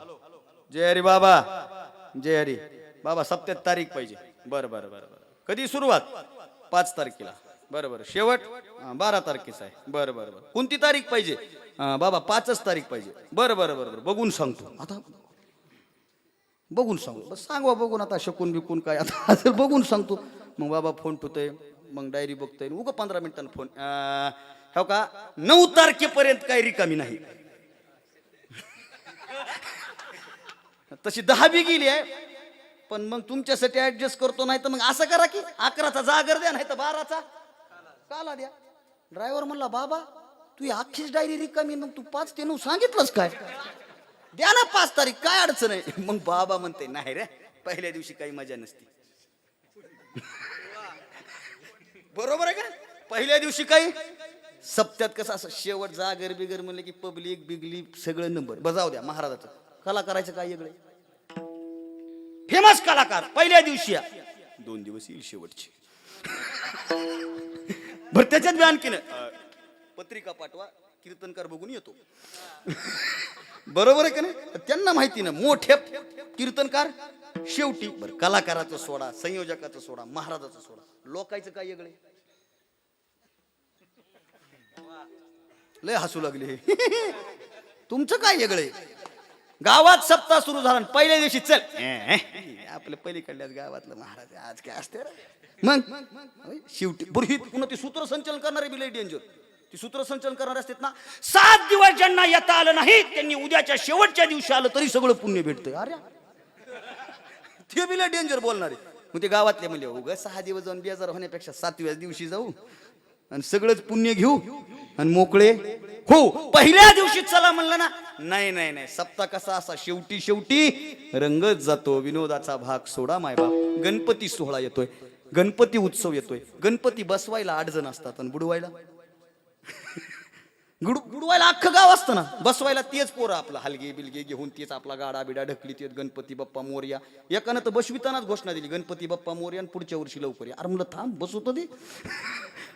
S1: जय हरी बाबा, जय हरी बाबा, सप्त्यात तारीख पाहिजे. बरं बरं बरं बरं, कधी सुरुवात? 5 तारखेला. बरं बरं, शेवट 12 तारखेचा आहे. बरं बरं बरं, कोणती तारीख पाहिजे? बाबा 5च तारीख पाहिजे. बरं बरं बरं बरं, बघून सांगतो. आता बघून सांगू, बस सांगवा बघून, आता शकून बिकून काय, आता बघून सांगतो. मग बाबा फोन ठेवतोय, मग डायरी बघतोय, उगा 15 मिनिटांनी फोन. हो का, 9 तारखेपर्यंत काही रिकामी नाही. तशी 10 बी गेली आहे, पण मग तुमच्यासाठी ऍडजस्ट करतो. नाही तर मग असं करा की 11चा जागर द्या, नाही तर 12चा काला द्या. ड्रायव्हर म्हणला, बाबा तू अख्खीच डायरी रिकामी, मग तू 5 ते 9 सांगितलंच काय, द्या ना 5 तारीख, काय अडचण आहे. मग बाबा म्हणते, नाही रे, पहिल्या दिवशी काही मजा नसती. बरोबर आहे का? पहिल्या दिवशी काही, सप्त्यात कसं असं शेवट जागर बिगर म्हणलं की पब्लिक बिगली सगळं नंबर. बजाव द्या महाराजाचं. कलाकाराचं काय वेगळे, फेमस कलाकार पहिल्या दिवशी, 2 दिवस येईल शेवटची. बरं त्याच्यात बी आणखीन पत्रिका पाठवा, कीर्तनकार बघून येतो. बरोबर आहे का नाही? त्यांना माहिती ना, मोठे कीर्तनकार शेवटी. बरं कलाकाराचं सोडा, संयोजकाचं सोडा, महाराजाचं सोडा, लोकांचं काय वेगळे. लय हसू लागले. तुमचं काय वेगळे? गावात सप्ताह सुरू झाला, पहिल्या दिवशी चल आपल्या पलीकडल्याच गावातलं महाराज आज काय असते. मग शेवटी पुन्हा ते सूत्रसंचलन करणारे बी लय डेंजर. ती सूत्रसंचलन करणार असतात ना, 7 दिवस ज्यांना येता आलं नाही त्यांनी उद्याच्या शेवटच्या दिवशी आलं तरी सगळं पुण्य भेटतंय. अरे ते बिला डेंजर बोलणारे. मग ते गावातले म्हणजे उगा 6 दिवस जाऊन बेजार होण्यापेक्षा 7व्या दिवशी जाऊ आणि सगळंच पुण्य घेऊ आणि मोकळे हो. पहिल्या दिवशी चला म्हणलं ना, नाही नाही नाही, सप्ताह कसा असा शेवटी शेवटी रंगत जातो. विनोदाचा भाग सोडा मायबाप. गणपती सोहळा येतोय, गणपती उत्सव येतोय. गणपती बसवायला 8 जण असतात आणि बुडवायला बुडवायला अख्खं गाव असतं ना. बसवायला तेच पोरं आपला हलगे बिलगे घेऊन तेच आपला गाडा बिडा ढकलीत येत गणपती बाप्पा मोरया. एकानं तर बसवितानाच घोषणा दिली गणपती बाप्पा मोरया आणि पुढच्या वर्षी लवकर या. अरे म्हणलं थांब, बसवतो दे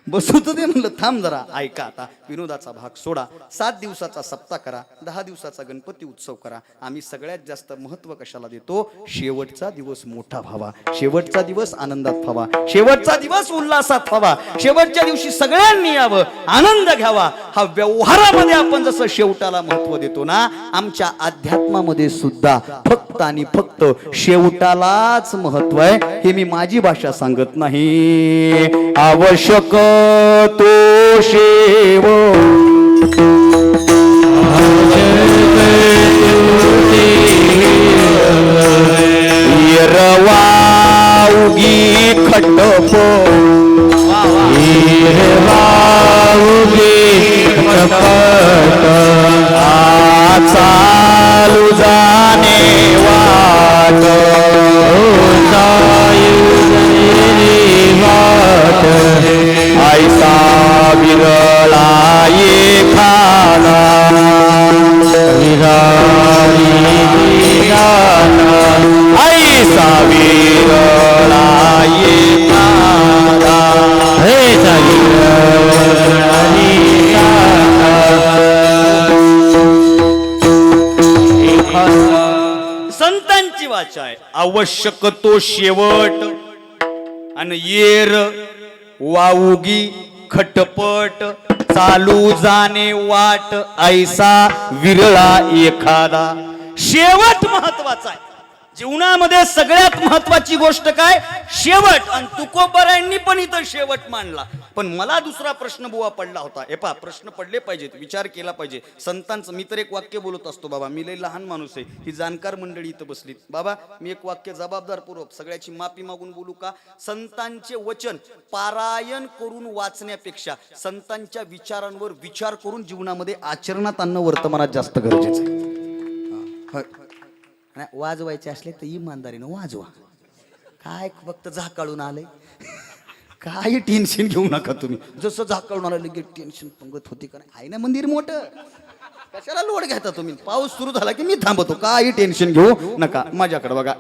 S1: बसवतो दे म्हणलं थांब जरा. ऐका आता, विनोदाचा भाग सोडा. 7 दिवसाचा सप्ताह करा, 10 दिवसाचा गणपती उत्सव करा. आम्ही सगळ्यात जास्त महत्व कशाला देतो? शेवटचा दिवस मोठा व्हावा, शेवटचा दिवस आनंदात व्हावा, शेवटचा दिवस उल्हासात व्हावा, शेवटच्या दिवशी सगळ्यांनी यावं, आनंद घ्यावा. हा व्यवहारामध्ये आपण जसं शेवटाला महत्व देतो ना, आमच्या अध्यात्मामध्ये सुद्धा फक्त आणि फक्त शेवटालाच महत्व आहे. हे मी माझी भाषा सांगत नाही. आवश्यक तो शेव रवाउगी खटप चालू जाणे वाट ऐसा विरला एखादा ऐसा विरला एखादा संतांची वाचा आहे. आवश्यक तो शेवट आणि येर वाऊगी खटपट चालू जाणे वाट ऐसा विरळा एखादा. शेवट महत्वाचा आहे जीवनामध्ये. सगळ्यात महत्वाची गोष्ट काय? शेवट. आणि तुकोबरायांनी पण इथं शेवट मांडला. पण मला दुसरा प्रश्न बुवा पडला होता. हे पहा, प्रश्न पडले पाहिजेत, विचार केला पाहिजे संतांचं. मी तर एक वाक्य बोलत असतो बाबा, मी लई लहान माणूस आहे, ही जाणकार मंडळी इथं बसलीत. बाबा मी एक वाक्य जबाबदारपूर्वक सगळ्याची माफी मागून बोलू का? संतांचे वचन पारायण करून वाचण्यापेक्षा संतांच्या विचारांवर विचार करून जीवनामध्ये आचरणात आणणं वर्तमानात जास्त गरजेचं आहे. वाजवायचे असले तर इमानदारीनं वाजवा. काय फक्त झाकाळून आलंय, काही टेन्शन घेऊ नका तुम्ही. जसं झाकाळून आलं लगेच टेन्शन पंगत होती का नाही? आहे ना मंदिर मोठं, कशाला लोड घेता तुम्ही? पाऊस सुरू झाला की मी थांबतो, काही टेन्शन घेऊ नका. माझ्याकडे बघा.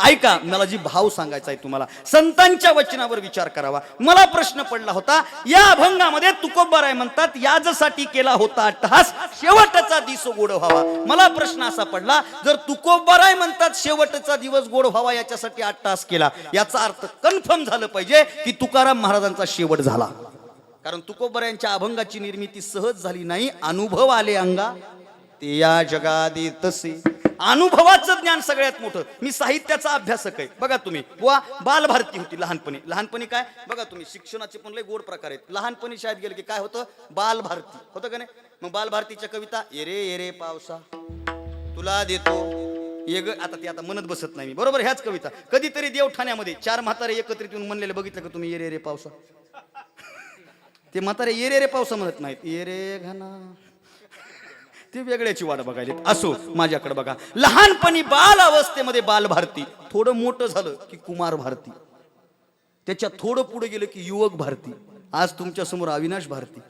S1: ऐका, मला जी भाव सांगायचा आहे तुम्हाला, संतांच्या वचनावर विचार करावा. मला प्रश्न पडला होता या अभंगामध्ये तुकोबाराय म्हणतात याजसाठी केला होता अट्टहास, शेवटचा दिवस गोड व्हावा. मला प्रश्न असा पडला, जर तुकोबाराय म्हणतात शेवटचा दिवस गोड व्हावा याच्यासाठी अट्टहास केला, याचा अर्थ कन्फर्म झालं पाहिजे की तुकाराम महाराजांचा शेवट झाला. कारण तुकोबरायांच्या अभंगाची निर्मिती सहज झाली नाही, अनुभव आले अंगा ते या जगादी तसे. अनुभवाचं ज्ञान सगळ्यात मोठं. मी साहित्याचा अभ्यासक आहे. बघा तुम्ही, बुवा बालभारती होती लहानपणी काय बघा तुम्ही, शिक्षणाचे पण लय गोड प्रकार आहेत. लहानपणी शाळेत गेलं की काय होतं? बालभारती होतं का नाही? मग बालभारतीच्या कविता, एरे एरे पावसा तुला देतो आता ते आता म्हणत बसत नाही मी, बरोबर? ह्याच कविता कधीतरी देवठाण्यामध्ये 4 म्हातारे एकत्रित येऊन म्हणलेले बघितलं का तुम्ही? एरे एरे पावसा. ते म्हातारे येरे रे पावसा म्हणत नाहीत, येरे घाना, ते वेगळ्याची वाट बघायची. असो, माझ्याकडे बघा. लहानपणी बाल अवस्थेमध्ये बाल भारती, थोडं मोठं झालं की कुमार भारती, त्याच्यात थोडं पुढे गेलं की युवक भारती, आज तुमच्या समोर अविनाश भारती.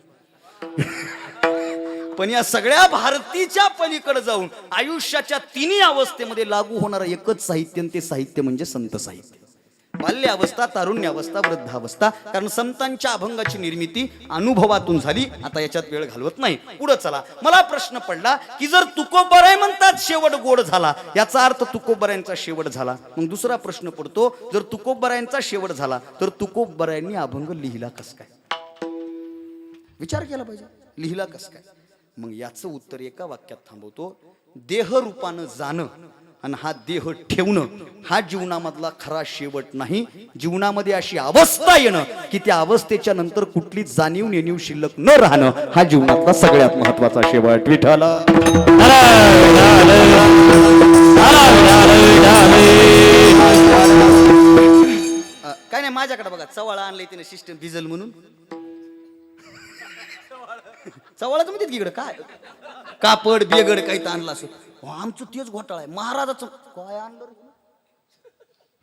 S1: पण या सगळ्या भारतीच्या पलीकडे जाऊन आयुष्याच्या 3 अवस्थेमध्ये लागू होणारं एकच साहित्य, ते साहित्य म्हणजे संत साहित्य. बाल्यावस्था, तारुण्यावस्था, वृद्धावस्था. कारण संतांच्या अभंगाची निर्मिती अनुभवातून झाली. आता याच्यात वेळ घालवत नाही, पुढे चला. मला प्रश्न पडला की जर तुकोबराय म्हणतात शेवट गोड झाला, याचा अर्थ तुकोबरायांचा शेवट झाला. मग दुसरा प्रश्न पडतो, जर तुकोबरायांचा शेवट झाला तर तुकोबरायांनी अभंग लिहिला कस काय? विचार केला पाहिजे, लिहिला कस काय? मग याचं उत्तर एका वाक्यात थांबवतो. देहरूपानं जाणं आणि हा देह ठेवणं हा जीवनामधला खरा शेवट नाही. जीवनामध्ये अशी अवस्था येणं की त्या अवस्थेच्या नंतर कुठली जाणीव नेणीव शिल्लक न राहणं हा जीवनातला सगळ्यात महत्वाचा शेवट. विठ्ठल काय नाही, माझ्याकडे बघा चवाळा आणलंय तिने सिस्टम डिझेल म्हणून. चवाळाचं म्हणतात की इकडं काय कापड बेगड काही तर आणलं असं. आमचं तेच घोटाळा आहे. महाराजाचं काय आणलं रे?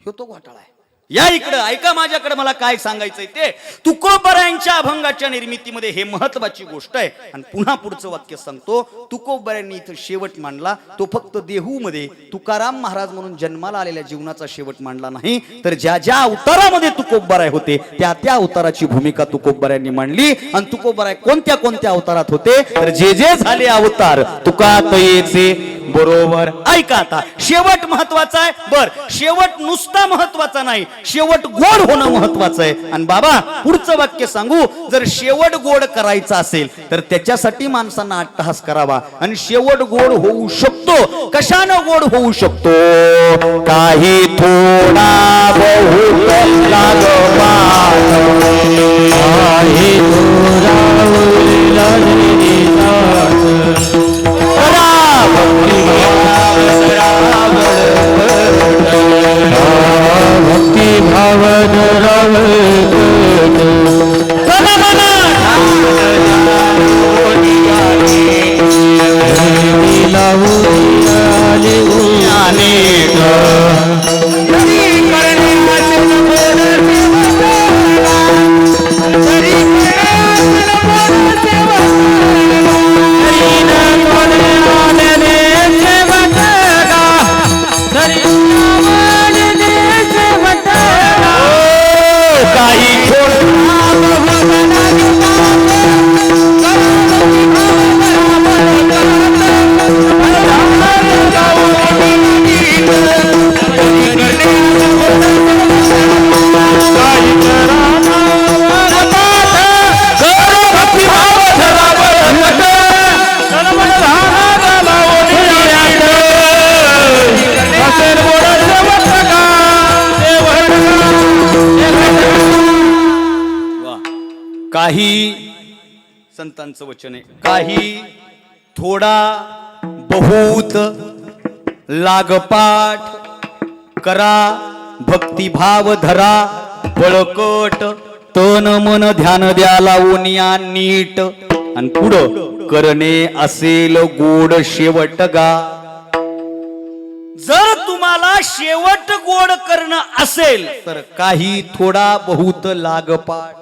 S1: ह्यो तो घोटाळा आहे. या इकडं ऐका माझ्याकडे, मला काय सांगायचंय ते. तुकोबरायांच्या अभंगाच्या निर्मितीमध्ये हे महत्वाची गोष्ट आहे. आणि पुन्हा पुढचं वाक्य सांगतो. तुकोबरायांनी इथं शेवट मांडला तो फक्त देहूमध्ये तुकाराम महाराज म्हणून जन्माला आलेल्या जीवनाचा शेवट मांडला नाही, तर ज्या ज्या अवतारामध्ये तुकोबराय होते त्या त्या अवताराची भूमिका तुकोबरायांनी मांडली. आणि तुकोबराय कोणत्या कोणत्या अवतारात होते, तर जे जे झाले अवतार तुका तयेचे बरोबर. ऐका आता, शेवट महत्वाचा आहे. बर, शेवट नुसता महत्वाचा नाही, शेवट गोड होणं महत्वाचं आहे. आणि बाबा पुढचं वाक्य सांगू, जर शेवट गोड करायचा असेल तर त्याच्यासाठी माणसांना अट्टहास करावा. आणि शेवट गोड होऊ शकतो, कशानं गोड होऊ शकतो? काही थोडा बहुत लागपाठ, काही थोडा भक्ती भावन काही संतांचं वचन आहे. काही थोडा बहुत लागपाठ करा, भक्तिभाव धरा बळकट, तन मन ध्यान द्या लावून या नीट, आणि पुढं करणे असेल गोड शेवट गा. जर तुम्हाला शेवट गोड करणं असेल तर काही थोडा बहुत लागपाठ.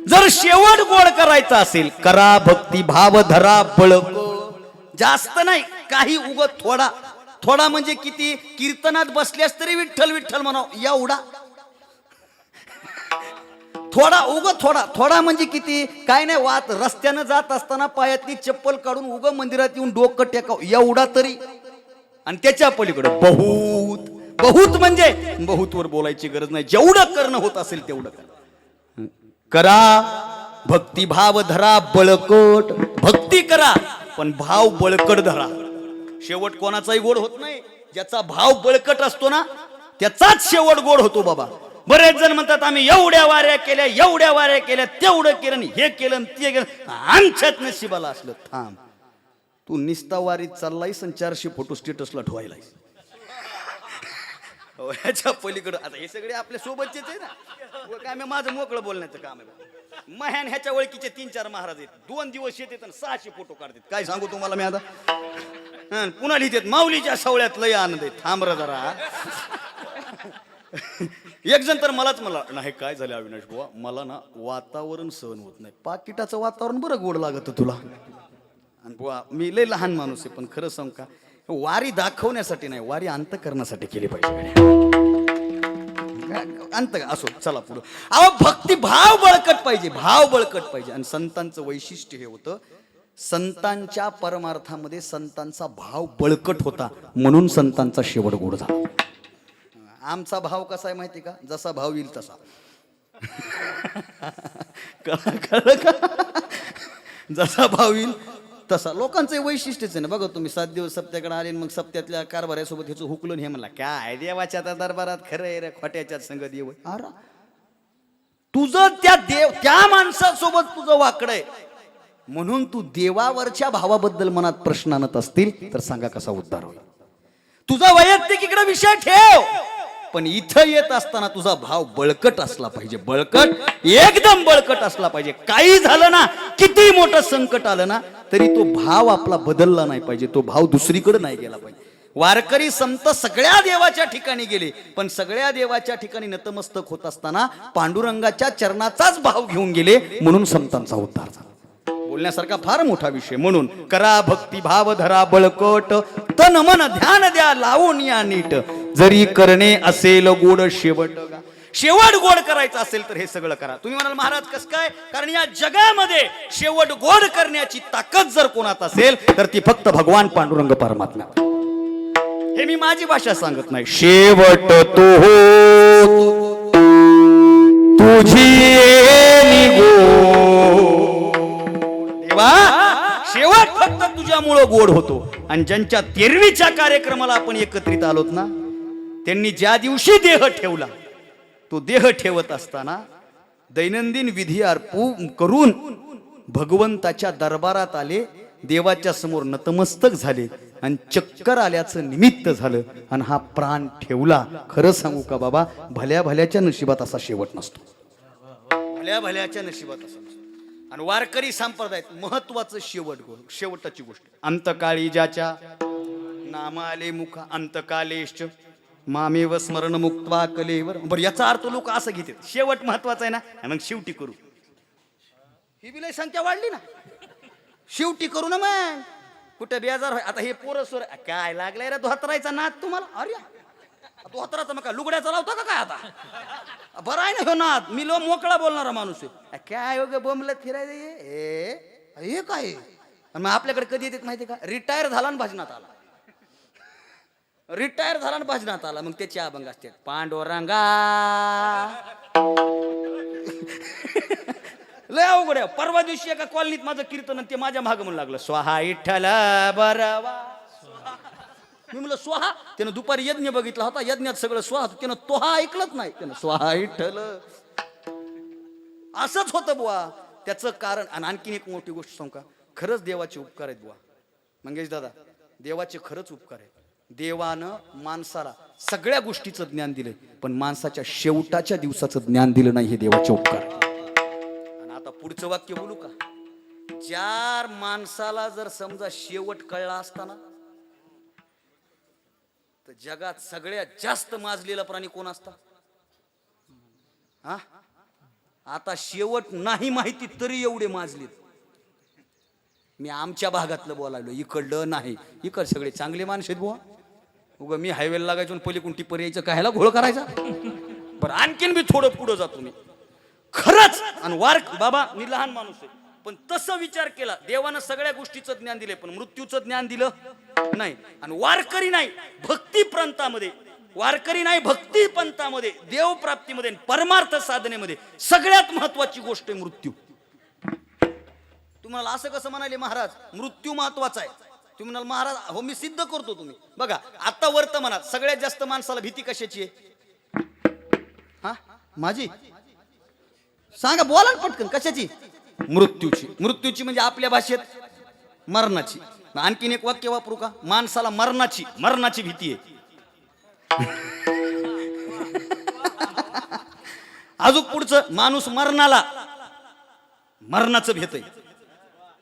S1: जर शेवट गोड करायचा असेल करा भक्तिभाव धरा बळक. जास्त नाही, काही उगत थोडा. थोडा म्हणजे किती? कीर्तनात बसल्यास तरी विठ्ठल विठ्ठल म्हणाव एवढा. थोडा उगत थोडा. थोडा म्हणजे किती? काय नाही, वात रस्त्यानं जात असताना पायातली चप्पल काढून उग मंदिरात येऊन डोकं टेकाव एवढा तरी. आणि त्याच्या पलीकडे बहुत. बहुत म्हणजे बहुत वर बोलायची गरज नाही, जेवढं करणं होत असेल तेवढं करा. भक्तिभाव धरा बळकट. भक्ती करा पण भाव बळकट धरा. शेवट कोणाचाही गोड होत नाही, ज्याचा भाव बळकट असतो ना त्याचाच शेवट गोड होतो बाबा. बरेच जण म्हणतात आम्ही एवढ्या वाऱ्या केल्या, एवढ्या वाऱ्या केल्या, तेवढं केलं, हे केलं ते केलं. आमच्यात नशिबाला असलं. थांब, तू निस्ता वारीत चाललायस आणि 400 फोटो स्टेटसला ठेवायलायस. ह्याच्या पलीकडं आता हे सगळे आपल्या सोबतचेच आहे ना. काय मी माझं मोकळं बोलण्याचं काम आहे. महान ह्याच्या ओळखीचे 3-4 महाराज आहेत. 2 दिवस येतात आणि 600 फोटो काढतात. काय सांगू तुम्हाला मी आता. पुन्हा लिहितात माऊलीच्या सवळ्यात लय आनंद आहे. थांब रे जरा. एक जण तर मला नाही काय झालं अविनाश बुवा, मला ना वातावरण सहन होत नाही. पाकिटाचं वातावरण बरं गोड लागत तुला. आणि बुवा मी लय लहान माणूस आहे, पण खरं सांग का, वारी दाखवण्यासाठी नाही, वारी अंत करण्यासाठी केली पाहिजे. अंत असो, चला पुढं. अहो भक्ती भाव बळकट पाहिजे, भाव बळकट पाहिजे. आणि संतांचं वैशिष्ट्य हे होतं, संतांच्या परमार्थामध्ये संतांचा भाव बळकट होता, म्हणून संतांचा शेवट गोड झाला. आमचा भाव कसा आहे माहिती का? जसा भाव येईल तसा. कळलं का? जसा भाव येईल तसा लोकांचं वैशिष्ट्यच आहे ना. बघा तुम्ही 7 दिवस सप्त्याकडे आले आणि मग सप्त्यातल्या कारभाऱ्यासोबत ह्याचं हुकलून हे म्हणला काय देवाच्या त्या दरबारात खरं आहे रे खोट्याच्यात संगत येऊ. अरे तुझं त्या माणसासोबत तुझं वाकडं आहे म्हणून तू देवावरच्या भावाबद्दल मनात प्रश्न आणत असतील तर सांगा कसा उद्धार होईल. तुझा वैयक्तिक इकडे विषय ठेव पण इथं येत असताना तुझा भाव बळकट असला पाहिजे. बळकट एकदम बळकट असला पाहिजे. काही झालं ना किती मोठं संकट आलं ना तरी तो भाव आपला बदलला नाही पाहिजे. तो भाव दुसरीकडे नाही गेला पाहिजे. वारकरी संत सगळ्या देवाच्या ठिकाणी गेले पण सगळ्या देवाच्या ठिकाणी नतमस्तक होत असताना पांडुरंगाच्या चरणाचाच भाव घेऊन गेले म्हणून संतांचा उद्धार झाला. बोलण्यासारखा फार मोठा विषय. म्हणून करा भक्ती भाव धरा बळकट तन मन ध्यान द्या लावून या नीट जरी करणे असेल गोड शेवट. शेवट गोड करायचं असेल तर हे सगळं करा. तुम्ही म्हणाल महाराज कसं काय? कारण या जगामध्ये शेवट गोड करण्याची ताकद जर कोणात असेल तर ती फक्त भगवान पांडुरंग परमात्मा. हे मी माझी भाषा सांगत नाही. शेवट तो तुझी शेवट फक्त तुझ्यामुळं गोड होतो. आणि ज्यांच्या 13वीच्या कार्यक्रमाला आपण एकत्रित आलोत ना त्यांनी ज्या दिवशी देह ठेवला तो देह ठेवत असताना दैनंदिन विधी करून भगवंताच्या दरबारात आले. देवाच्या समोर नतमस्तक झाले आणि चक्कर आल्याचं निमित्त झालं आणि हा प्राण ठेवला. खरं सांगू का बाबा भल्या भल्याच्या नशिबात असा शेवट नसतो. भल्या भल्याच्या नशिबात असा नसतो. आणि वारकरी संप्रदायात महत्वाचं शेवटाची गोष्ट अंतकाळी ज्याच्या नाम आले मुख अंतकालेश मामेव स्मरण मुक्त्वा कलेवर. बरं याचा अर्थ लोक असं घेतात शेवट महत्वाचा आहे ना मग शेवटी करू. ही बिलय संख्या वाढली ना शेवटी करू ना मग कुठे बेजार. आता हे पोरं सोर काय लागलाय रे धोतरायचा नाद तुम्हाला. अरे धोतराचा मग काय लुगड्याचा लावता का काय आता. बरं आहे ना हो नाद. मी लो मोकळा बोलणारा माणूस आहे. काय हो बोंबलत फिरायचं हे काय. मग आपल्याकडे कधी येतात माहिती का? रिटायर झाला ना भजनात आला. रिटायर झाला ना भजनात आला मग त्याचे अभंग असतात पांडुरंगा लय अवघड आहे. परवा दिवशी एका कॉलनीत माझं कीर्तन ते माझ्या मागं म्हणू लागलं स्वाहा विठ्ठल बरवा. मी म्हणलं स्वाहा. त्यानं दुपारी यज्ञ बघितला होता. यज्ञात सगळं स्वाहा त्यानं तोहा ऐकलंच नाही. त्यानं स्वाहा विठ्ठल असंच होतं बुवा. त्याचं कारण. आणि आणखीन एक मोठी गोष्ट सांगू का? खरंच देवाचे उपकार आहेत बुवा मंगेश दादा. देवाचे खरंच उपकार आहेत. देवानं माणसाला सगळ्या गोष्टीचं ज्ञान दिलंय पण माणसाच्या शेवटाच्या दिवसाचं ज्ञान दिलं नाही. हे देवाचे उपकार. आणि आता पुढचं वाक्य बोलू का? ज्या माणसाला जर समजा शेवट कळला असताना तर जगात सगळ्यात जास्त माजलेला प्राणी कोण असता? हा आता शेवट नाही माहिती तरी एवढे माजलेत. मी आमच्या भागातलं बोलायलो इकडलं नाही. इकड सगळे चांगले माणसं आहेत बुवा. उगा मी हायवेला लागायचो पलीकडून टिप्पर यायचं कायला घोळ करायचा. बरं आणखीन मी थोडं पुढं जातो मी खरंच. आणि बाबा मी लहान माणूस आहे पण तसं विचार केला देवानं सगळ्या गोष्टीचं ज्ञान दिले पण मृत्यूचं ज्ञान दिलं नाही. आणि वारकरी नाही भक्ती पंथामध्ये वारकरी नाही भक्ती पंथामध्ये देवप्राप्तीमध्ये परमार्थ साधनेमध्ये सगळ्यात महत्वाची गोष्ट आहे मृत्यू. तुम्हाला असं कसं म्हणाले महाराज मृत्यू महत्वाचा आहे. तुम्ही म्हणाल महाराज हो मी सिद्ध करतो. तुम्ही बघा आता वर्तमानात सगळ्यात जास्त माणसाला भीती कशाची आहे? हा माझी सांगा बोला पटकन. कशाची? मृत्यूची. मृत्यूची म्हणजे आपल्या भाषेत मरणाची. आणखीन एक वाक्य वापरू का? माणसाला मरणाची भीती आहे. अजून पुढचं माणूस मरणाचं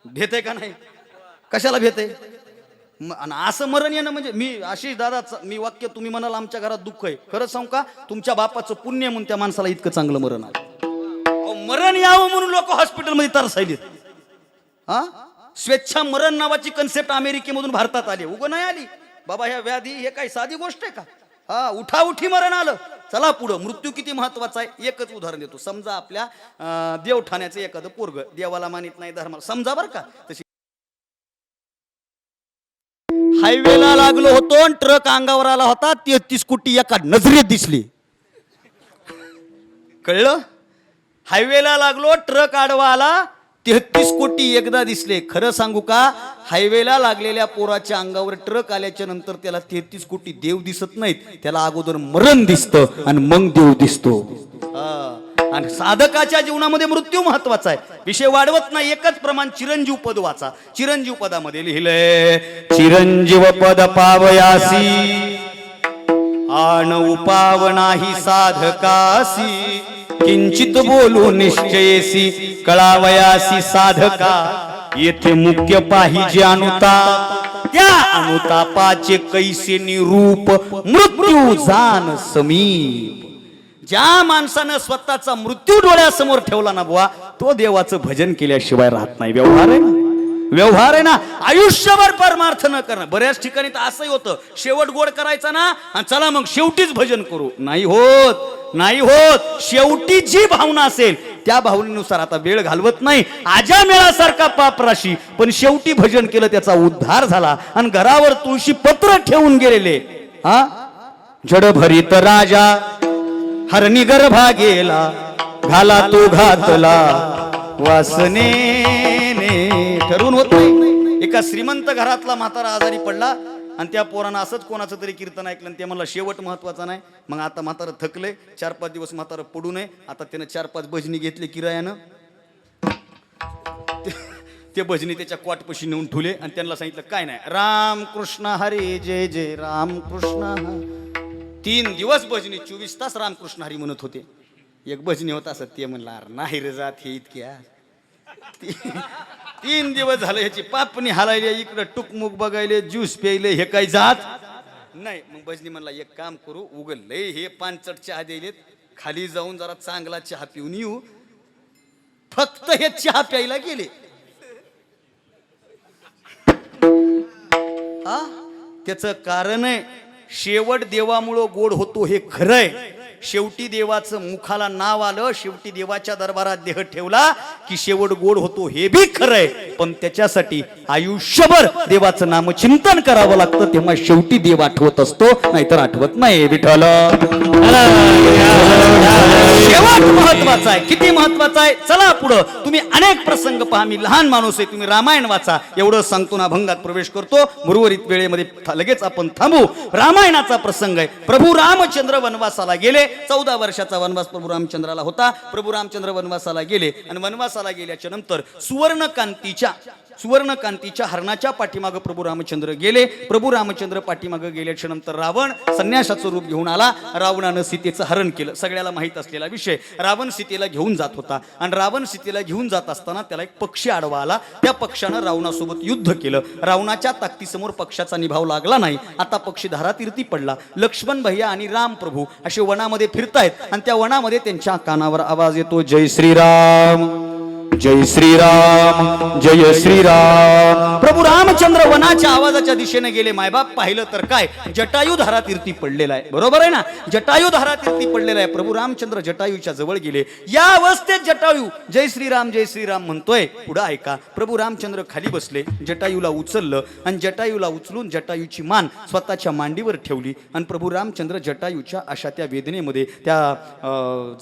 S1: भेतय का नाही? कशाला भेतय? असं मरण येणं म्हणजे मी आशिष दादा मी वाक्य तुम्ही म्हणाल आमच्या घरात दुःख आहे. खरं सांगू का? तुमच्या बापाचं पुण्य म्हणून त्या माणसाला इतकं चांगलं मरण आलं. मरण यावं म्हणून लोक हॉस्पिटलमध्ये तरसायलेत. हा स्वेच्छा मरण नावाची कन्सेप्ट अमेरिकेमधून भारतात आली. उगं नाही आली बाबा. ह्या व्याधी हे काही साधी गोष्ट आहे का? हा उठाउठी मरण आलं. चला पुढं. मृत्यू किती महत्वाचा आहे एकच उदाहरण देतो. समजा आपल्या देवठाण्याचं एखादं पोरग देवाला मानित नाही धर्माला समजा बरं का. तशी हायवेला लागलो होतो आणि ट्रक अंगावर आला होता. 33 कोटी एका नजरेत दिसली. कळलं? हायवेला लागलो ट्रक आडवा आला 33 कोटी एकदा दिसले. खरं सांगू का, हायवेला लागलेल्या पोराच्या अंगावर ट्रक आल्याच्या नंतर त्याला 33 कोटी देव दिसत नाहीत, त्याला अगोदर मरण दिसतं आणि मग देव दिसतो. आणि साधकाच्या जीवनामध्ये मृत्यू महत्वाचा आहे. विषय वाढवत नाही, एकच प्रमाण चिरंजीव पद वाचा. चिरंजीव पदामध्ये लिहिलंय, चिरंजीव पद पावयासी आन उपाव नाही साधकासी, किंचित बोलू निश्चयसी कळावयासी साधका, येथे मुख्य पाहिजे अनुताप, त्या अनुतापाचे कैसे निरूप मृत्यू जाण समीप. ज्या माणसानं स्वतःचा मृत्यू डोळ्यासमोर ठेवला ना बुवा, तो देवाचं भजन केल्याशिवाय राहत नाही. व्यवहार आहे ना, व्यवहार आहे ना. आयुष्यभर परमार्थ न करणं. बऱ्याच ठिकाणी तर असंही होतं, शेवट गोड करायचा ना आणि चला मग शेवटीच भजन करू. नाही होत, नाही होत. शेवटी जी भावना असेल त्या भावनेनुसार. आता वेळ घालवत नाही, आजा मेळासारखा पाप राशी, पण शेवटी भजन केलं, त्याचा उद्धार झाला. आणि घरावर तुळशी पत्र ठेवून गेलेले, हा जड भरीत राजा हरणी गर्भा गेला, घाला तो घातला वासनेने. ठरवून होत नाही. एका श्रीमंत घरातला म्हातारा आजारी पडला आणि त्या पोरानं असंच कोणाचं तरी कीर्तन ऐकलं आणि ते म्हणलं शेवट महत्वाचा नाही. मग आता म्हातारं थकले, 4-5 दिवस म्हातारं पडू नये. आता त्यानं 4-5 भजनी घेतले किरायानं. ते भजनी त्याच्या क्वाटपशी नेऊन ठुले आणि त्यांना सांगितलं काय नाही, राम कृष्ण हरी जय जय राम कृष्ण. 3 दिवस भजनी 24 तास रामकृष्ण हरी म्हणत होते. एक भजनी होता असं, ते म्हणला नाही रे जात हे इतक्या. 3 दिवस झालं ह्याची पापणी हालायले, इकडं टुकमुक बघायले, ज्यूस प्यायले, हे काही जात नाही. मग भजनी म्हणला एक काम करू, उगलले हे 5 चहा द्यायलेत, खाली जाऊन जरा चांगला चहा पिऊन येऊ. फक्त हे चहा प्यायला गेले. हा त्याचं कारण आहे, शेवट देवामुळं गोड होतो हे खरंय. शेवटी देवाचं मुखाला नाव आलं, शेवटी देवाच्या दरबारात देह ठेवला की शेवट गोड होतो हे बी खरंय. पण त्याच्यासाठी आयुष्यभर देवाचं नामचिंतन करावं लागतं, तेव्हा शेवटी देव आठवत असतो, नाहीतर आठवत नाही. विठ्ठल शेवट महत्वाचा आहे. किती महत्वाचा आहे, चला पुढं. तुम्ही अनेक प्रसंग पहा, मी लहान माणूस आहे, तुम्ही रामायण वाचा. एवढं सांगतो ना, भंगात प्रवेश करतो. उर्वरित वेळेमध्ये लगेच आपण थांबू. रामायणाचा प्रसंग आहे. प्रभू रामचंद्र वनवासाला गेले. 14 वर्षाचा वनवास प्रभू रामचंद्राला होता. प्रभू रामचंद्र वनवासाला गेले आणि वनवासाला गेल्याच्या नंतर सुवर्णकांतीच्या हरणाच्या पाठीमागे प्रभू रामचंद्र गेले. प्रभू रामचंद्र पाठीमागे गेल्याच्या नंतर रावण संन्यासाचं रूप घेऊन आला. रावणानं सीतेचं हरण केलं, सगळ्याला माहित असलेला विषय. रावण सीतेला घेऊन जात होता आणि रावण सीतेला घेऊन जात असताना त्याला एक पक्षी आडवा आला. त्या पक्षानं रावणासोबत युद्ध केलं. रावणाच्या ताकदीसमोर पक्षाचा निभाव लागला नाही. आता पक्षी धारातीर्थी पडला. लक्ष्मण भैया आणि राम प्रभू असे वनामध्ये फिरतायत आणि त्या वनामध्ये त्यांच्या कानावर आवाज येतो, जय श्रीराम जय श्रीराम जय श्रीराम. प्रभू रामचंद्र वनाच्या आवाजाच्या दिशेने गेले. मायबाप पाहिलं तर काय, जटायू धारातीर्थी पडलेला आहे. बरोबर आहे ना, जटायू धारातीर्थी पडलेला आहे. प्रभू रामचंद्र जटायूच्या जवळ गेले. या अवस्थेत जटायू जय श्रीराम म्हणतोय. पुढे ऐका, प्रभू रामचंद्र खाली बसले, जटायूला उचललं आणि जटायूला उचलून जटायूची मान स्वतःच्या मांडीवर ठेवली आणि प्रभू रामचंद्र जटायूच्या अशा त्या वेदनेमध्ये त्या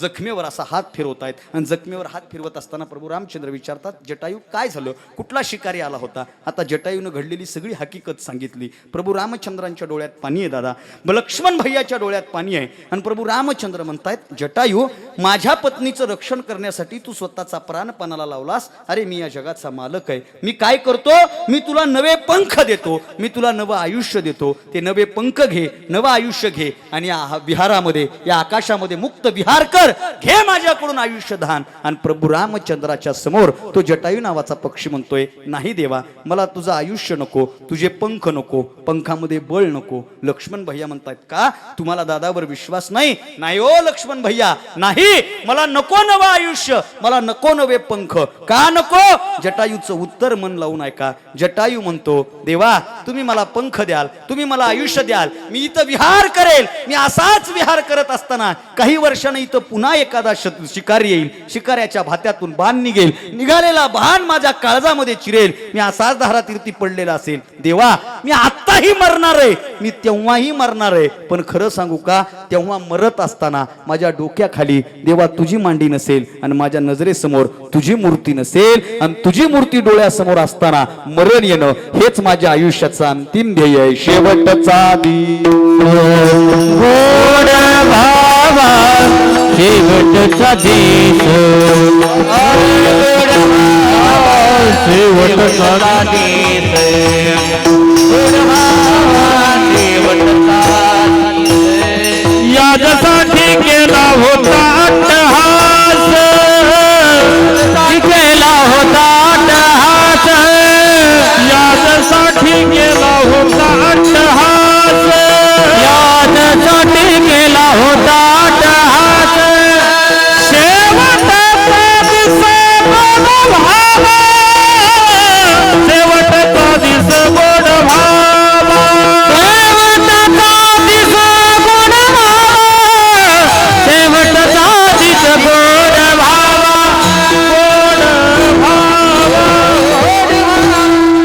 S1: जखमेवर असा हात फिरवतायत आणि जखमेवर हात फिरवत असताना प्रभू रामचंद्र विचारतात, जटायू काय झालं, कुठला शिकारी आला होता? आता जटायूनं घडलेली सगळी हकीकत सांगितली. प्रभू रामचंद्रांच्या डोळ्यात पाणी आहे दादा, लक्ष्मण भैयाच्या डोळ्यात पाणी आहे. आणि प्रभू रामचंद्र म्हणतायत, जटायू माझ्या पत्नीचं रक्षण करण्यासाठी तू स्वतःचा प्राणपणाला लावलास. अरे मी या जगाचा मालक आहे. मी काय करतो, मी तुला नवे पंख देतो, मी तुला नवं आयुष्य देतो. ते नवे पंख घे, नवं आयुष्य घे आणि या विहारामध्ये, या आकाशामध्ये मुक्त विहार कर, घे माझ्याकडून आयुष्य दान. आणि प्रभू रामचंद्राच्या समोर तो जटायू नावाचा पक्षी म्हणतोय, नाही देवा, मला तुझं आयुष्य नको, तुझे पंख नको, पंखामध्ये बळ नको. लक्ष्मण भैया म्हणतात, का तुम्हाला दादावर विश्वास नाही? नाही ओ लक्ष्मण भैया, नाही, मला नको नवं आयुष्य, मला नको नवे पंख. का नको? जटायूचं उत्तर मन लावून ऐका. जटायू म्हणतो, देवा तुम्ही मला पंख द्याल, तुम्ही मला आयुष्य द्याल, मी इथं विहार करेल. मी असाच विहार करत असताना काही वर्षांनी इथं पुन्हा एखादा शिकारी येईल, शिकाऱ्याच्या भात्यातून बाण निघेल फेकेल, निघालेला बाण माझ्या काळजामध्ये चिरेल, मी असाच धारातीर्थी पडलेला असेल. देवा मी आत्ताही मरणार आहे, मी तेव्हाही मरणार आहे, पण खरं सांगू का, तेव्हा मरत असताना माझ्या डोक्याखाली देवा तुझी मांडी नसेल आणि माझ्या नजरेसमोर तुझी मूर्ती नसेल, आणि तुझी मूर्ती डोळ्यासमोर असताना मरण येणं हेच माझ्या आयुष्याचं अंतिम ध्येय आहे. शेवटचा दिवस
S2: गोड भावा शेवटचा दिस, शेवटचा दिस, गोड भावा शेवटचा दिस. याच्यासाठी केला होता अट्टहास, केला होता अट्टहास, याच्यासाठी केला होता अट्टहास, याच्यासाठी केला होता अट्टहास. शेवटचा दिस गोड भावा, शेवटचा दिस गोड भावा, शेवटचा दिस गोड भावा, शेवटचा दिस गोड भावा, गोड भावा.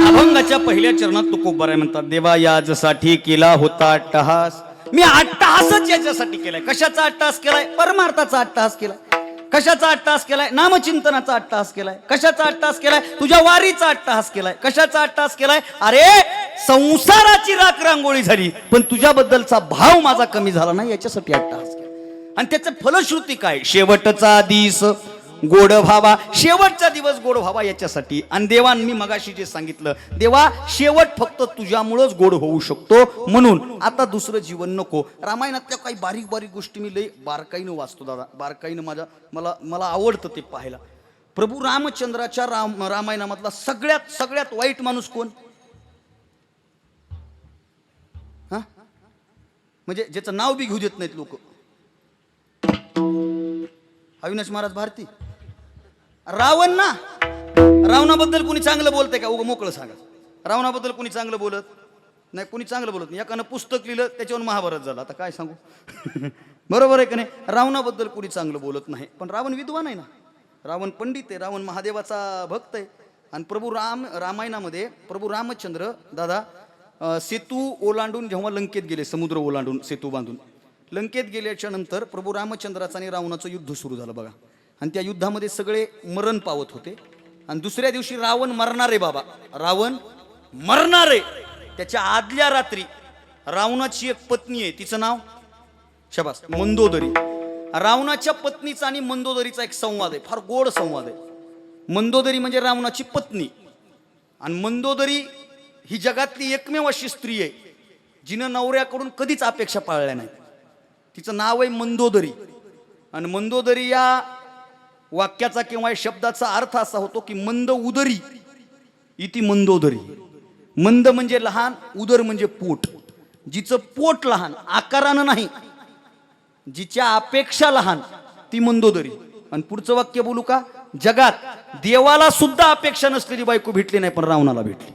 S1: अभंगाच्या पहिल्या चरणात तुकोबाराय म्हणतात, देवा याजसाठी केला होता अट्टहास. मी अट्टहासच याच्यासाठी केलाय. कशाचा अट्टहास केलाय? परमार्थाचा अट्टहास केलाय. कशाचा अट्टहास केलाय? नामचिंतनाचा अट्टहास केलाय. कशाचा अट्टहास केलाय? तुझ्या वारीचा अट्टहास केलाय. कशाचा अट्टहास केलाय? अरे संसाराची राख रांगोळी झाली, पण तुझ्याबद्दलचा भाव माझा कमी झाला नाही, याच्यासाठी अट्टहास केला. आणि त्याचं फलश्रुती काय? शेवटचा दिस गोड व्हावा, शेवटचा दिवस गोड व्हावा याच्यासाठी. आणि देवान मी मगाशी जे सांगितलं, देवा शेवट फक्त तुझ्यामुळंच गोड होऊ शकतो, म्हणून आता दुसरं जीवन नको. रामायणातल्या काही बारीक बारीक गोष्टी मी लई बारकाईनं वाचतो दादा, बारकाईनं मला आवडतं ते पाहायला. प्रभू रामचंद्राच्या रामायणामधला सगळ्यात वाईट माणूस कोण? हा, म्हणजे ज्याचं नाव बी घेऊ देत नाहीत लोक. अविनाश महाराज भारती, रावण ना. रावणाबद्दल कोणी चांगलं बोलतंय का? उगं मोकळं सांगा. रावणाबद्दल कोणी चांगलं बोलत नाही, कोणी चांगलं बोलत नाही. एकानं पुस्तक लिहिलं त्याच्यावर महाभारत झालं, आता काय सांगू. बरोबर आहे का नाही? रावणाबद्दल कोणी चांगलं बोलत नाही, पण रावण विद्वान आहे ना, रावण पंडित आहे, रावण महादेवाचा भक्त आहे. आणि रामायणामध्ये प्रभू रामचंद्र दादा सेतू ओलांडून जेव्हा लंकेत गेले, समुद्र ओलांडून सेतू बांधून लंकेत गेल्याच्या नंतर प्रभू रामचंद्राचं आणि रावणाचं युद्ध सुरू झालं बघा. आणि त्या युद्धामध्ये सगळे मरण पावत होते. आणि दुसऱ्या दिवशी रावण मरणार आहे बाबा, रावण मरणार आहे. त्याच्या आदल्या रात्री रावणाची एक पत्नी आहे, तिचं नाव शबास मंदोदरी. रावणाच्या पत्नीचा आणि मंदोदरीचा एक संवाद आहे, फार गोड संवाद आहे. मंदोदरी म्हणजे रावणाची पत्नी, आणि मंदोदरी ही जगातली एकमेव अशी स्त्री आहे जिनं नवऱ्याकडून कधीच अपेक्षा पाळल्या नाही. तिचं नाव आहे मंदोदरी. आणि मंदोदरी या वाक्याचा किंवा शब्दाचा अर्थ असा होतो की मंद उदरी इति मंदोदरी. मंद म्हणजे लहान, उदर म्हणजे पोट. जिचं पोट लहान आकारानं नाही, जिच्या अपेक्षा लहान, ती मंदोदरी. आणि पुढचं वाक्य बोलू का? जगात देवाला सुद्धा अपेक्षा नसलेली बायको भेटली नाही, पण रावणाला भेटली.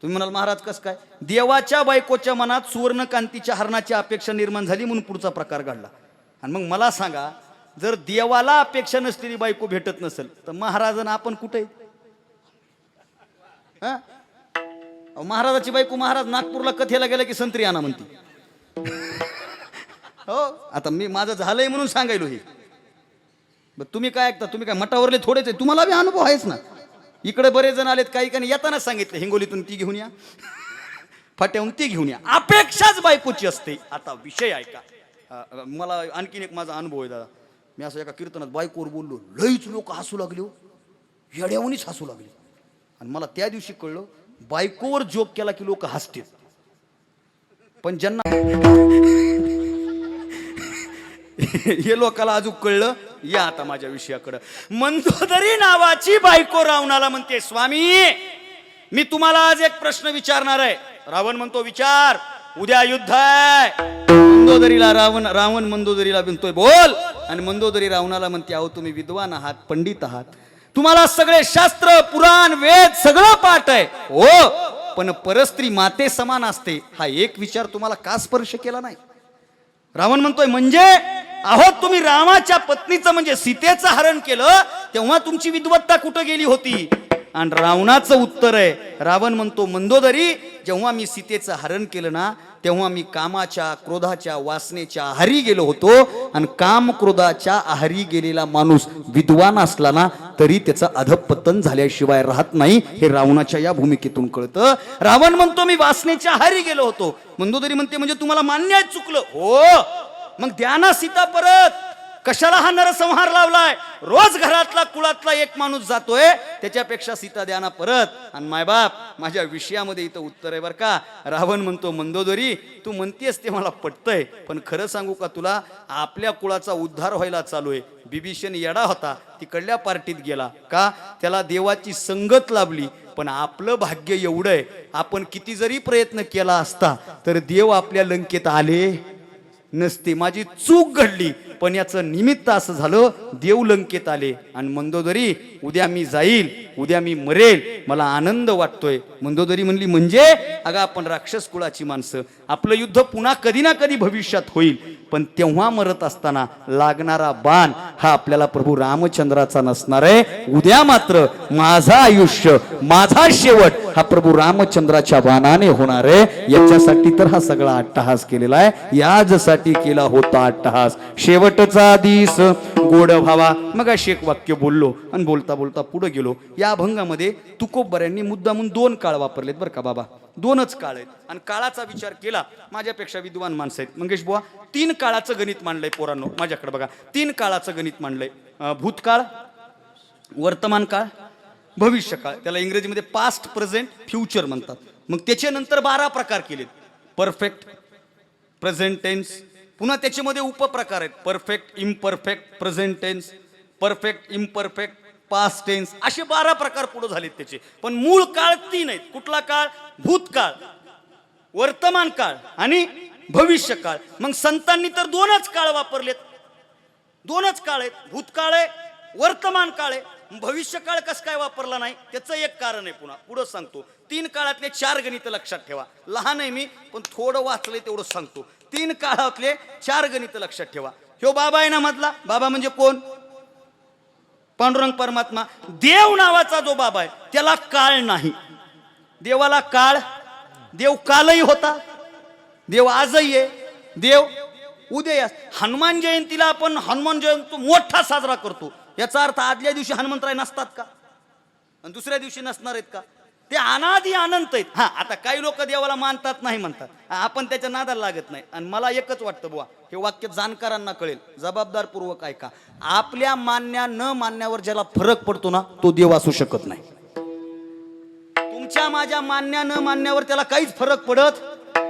S1: तुम्ही म्हणाल महाराज कसं काय? देवाच्या बायकोच्या मनात सुवर्णकांतीच्या हरणाची अपेक्षा निर्माण झाली, म्हणून पुढचा प्रकार घडला. आणि मग मला सांगा, जर देवाला अपेक्षा नसलेली बायको भेटत नसेल तर महाराजांना आपण कुठे? महाराजाची बायको, महाराज नागपूरला कथेला गेला की संत्री आणा म्हणते. हो, आता मी माझं झालंय म्हणून सांगायलो हे. तुम्ही काय ऐकता? तुम्ही काय मठावरले थोडेच आहे? तुम्हाला बी अनुभव आहेच ना. इकडे बरेच जण आलेत, काही काही येतानाच सांगितलं हिंगोलीतून ती घेऊन या, फाट्याहून ती घेऊन या. अपेक्षाच बायकोची असते. आता विषय ऐका, मला आणखीन एक माझा अनुभव आहे दादा. मी असं एका कीर्तनात बायकोवर बोललो, लईच लोक हसू लागले, येड्यावनीच हसू लागले. आणि मला त्या दिवशी कळलं, बायकोवर जोक केला की लोक हसतील, पण ज्यांना हे लोकाला अजून कळलं. या आता माझ्या विषयाकडं. मंदोदरी नावाची बायको रावणाला म्हणते, स्वामी मी तुम्हाला आज एक प्रश्न विचारणार आहे. रावण म्हणतो, विचार, उद्या युद्ध आहे. मंदोदरीला रावण मंदोदरीला म्हणतोय, बोल. आणि मंदोदरी रावणाला म्हणते, अहो तुम्ही विद्वान आहात, पंडित आहात, तुम्हाला सगळे शास्त्र पुराण वेद सगळं पाठ आहे हो, पण परस्त्री माते समान असते, हा एक विचार तुम्हाला का स्पर्श केला नाही? रावण म्हणतोय, म्हणजे अहो तुम्ही रामाच्या पत्नीचं म्हणजे सीतेचं हरण केलं, तेव्हा तुमची विद्वत्ता कुठं गेली होती? आणि रावणाचं उत्तर आहे, रावण म्हणतो मंदोदरी, जेव्हा मी सीतेचं हरण केलं ना तेव्हा मी कामाच्या क्रोधाच्या वासनेच्या आहारी गेलो होतो. आणि काम क्रोधाच्या आहारी गेलेला माणूस विद्वान असला ना तरी त्याचं अधपतन झाल्याशिवाय राहत नाही. हे रावणाच्या या भूमिकेतून कळतं. रावण म्हणतो मी वासनेच्या आहारी गेलो होतो. मंदोदरी म्हणते म्हणजे तुम्हाला मान्य आहे चुकलं? हो, मग द्या ना सीता परत. कशाला हा नरसंहार लावलाय? रोज घरातला कुळातला एक माणूस जातोय, त्याच्यापेक्षा सीता द्या ना परत. आणि मायबाप माझ्या विषयामध्ये इथं उत्तर आहे बर का. रावण म्हणतो मंदोदरी तू म्हणतेस ते मला पटतंय, पण खरं सांगू का तुला, आपल्या कुळाचा उद्धार व्हायला चालू आहे. बिभीषण येडा होता, तिकडल्या पार्टीत गेला का, त्याला देवाची संगत लाभली. पण आपलं भाग्य एवढं आहे, आपण किती जरी प्रयत्न केला असता तर देव आपल्या लंकेत आले नसते. माझी चूक घडली, पण याचं निमित्त असं झालं, देव लंकेत आले. आणि मंदोदरी उद्या मी जाईल, उद्या मी मरेल, मला आनंद वाटतोय. मंदोदरी म्हणली म्हणजे? अगं आपण राक्षस कुळाची माणसं, आपलं युद्ध पुन्हा कधी ना कधी भविष्यात होईल, पण तेव्हा मरत असताना लागणारा बाण हा आपल्याला प्रभू रामचंद्राचा नसणार आहे. उद्या मात्र माझं आयुष्य, माझा शेवट हा प्रभू रामचंद्राच्या बाणाने होणार आहे. याच्यासाठी तर हा सगळा अट्टहास केलेला आहे, याजसाठी केला होता अट्टहास. शेवटचा दिस गोड व्हावा. मग अशी एक वाक्य बोललो आणि बोलता बोलता पुढे गेलो. या अभंगामध्ये तुकोबऱ्यांनी मुद्दामून 2 काळ वापरलेत बरं का बाबा, 2च काळ आहेत. आणि काळाचा विचार केला, माझ्यापेक्षा विद्वान माणसं आहेत मंगेश बुवा, 3 काळाचं गणित मांडलंय पोरांनो. माझ्याकडे बघा, 3 काळाचं गणित मांडलंय. भूतकाळ, वर्तमान काळ, भविष्यकाळ. त्याला इंग्रजीमध्ये पास्ट, प्रेझेंट, फ्युचर म्हणतात. मग त्याच्यानंतर 12 प्रकार केलेत. परफेक्ट, प्रेझेंट टेन्स, पुन्हा त्याच्यामध्ये उपप्रकार आहेत. Perfect, imperfect, present tense, perfect, imperfect, past tense, असे 12 प्रकार पुढे झालेत त्याचे. पण मूळ काळ 3 आहेत. कुठला काळ? भूतकाळ, वर्तमान काळ आणि भविष्यकाळ. मग संतांनी तर 2च काळ वापरलेत, 2च काळ आहेत. भूतकाळ आहे, वर्तमान काळ आहे. भविष्यकाळ कसं काय वापरला नाही? त्याचं एक कारण आहे, पुन्हा पुढं सांगतो. 3 काळातले 4 गणित लक्षात ठेवा. लहान आहे मी, पण थोडं वाचलंय तेवढं सांगतो. 3 काळातले 4 गणित लक्षात ठेवा. ह्यो बाबा आहे ना मधला, बाबा म्हणजे कोण? पांडुरंग परमात्मा. देव नावाचा जो बाबा आहे त्याला काळ नाही. देवाला काळ, देव कालही होता, देव आजही आहे, देव उद्या. हनुमान जयंतीला आपण हनुमान जयंती मोठा साजरा करतो. याचा अर्थ आदल्या दिवशी हनुमंतराय नसतात का आणि दुसऱ्या दिवशी नसणार आहेत का? ते अनादी अनंत आहेत. हा, आता काही लोक देवाला मानतात नाही म्हणतात, आपण त्याच्या नादाला लागत नाही. आणि मला एकच वाटतं बुवा, हे वाक्य जाणकारांना कळेल, जबाबदारपूर्वक ऐका. आपल्या मान्या न मानण्यावर ज्याला फरक पडतो ना तो देव असू शकत नाही. तुमच्या माझ्या मान्या न मानण्यावर त्याला काहीच फरक पडत,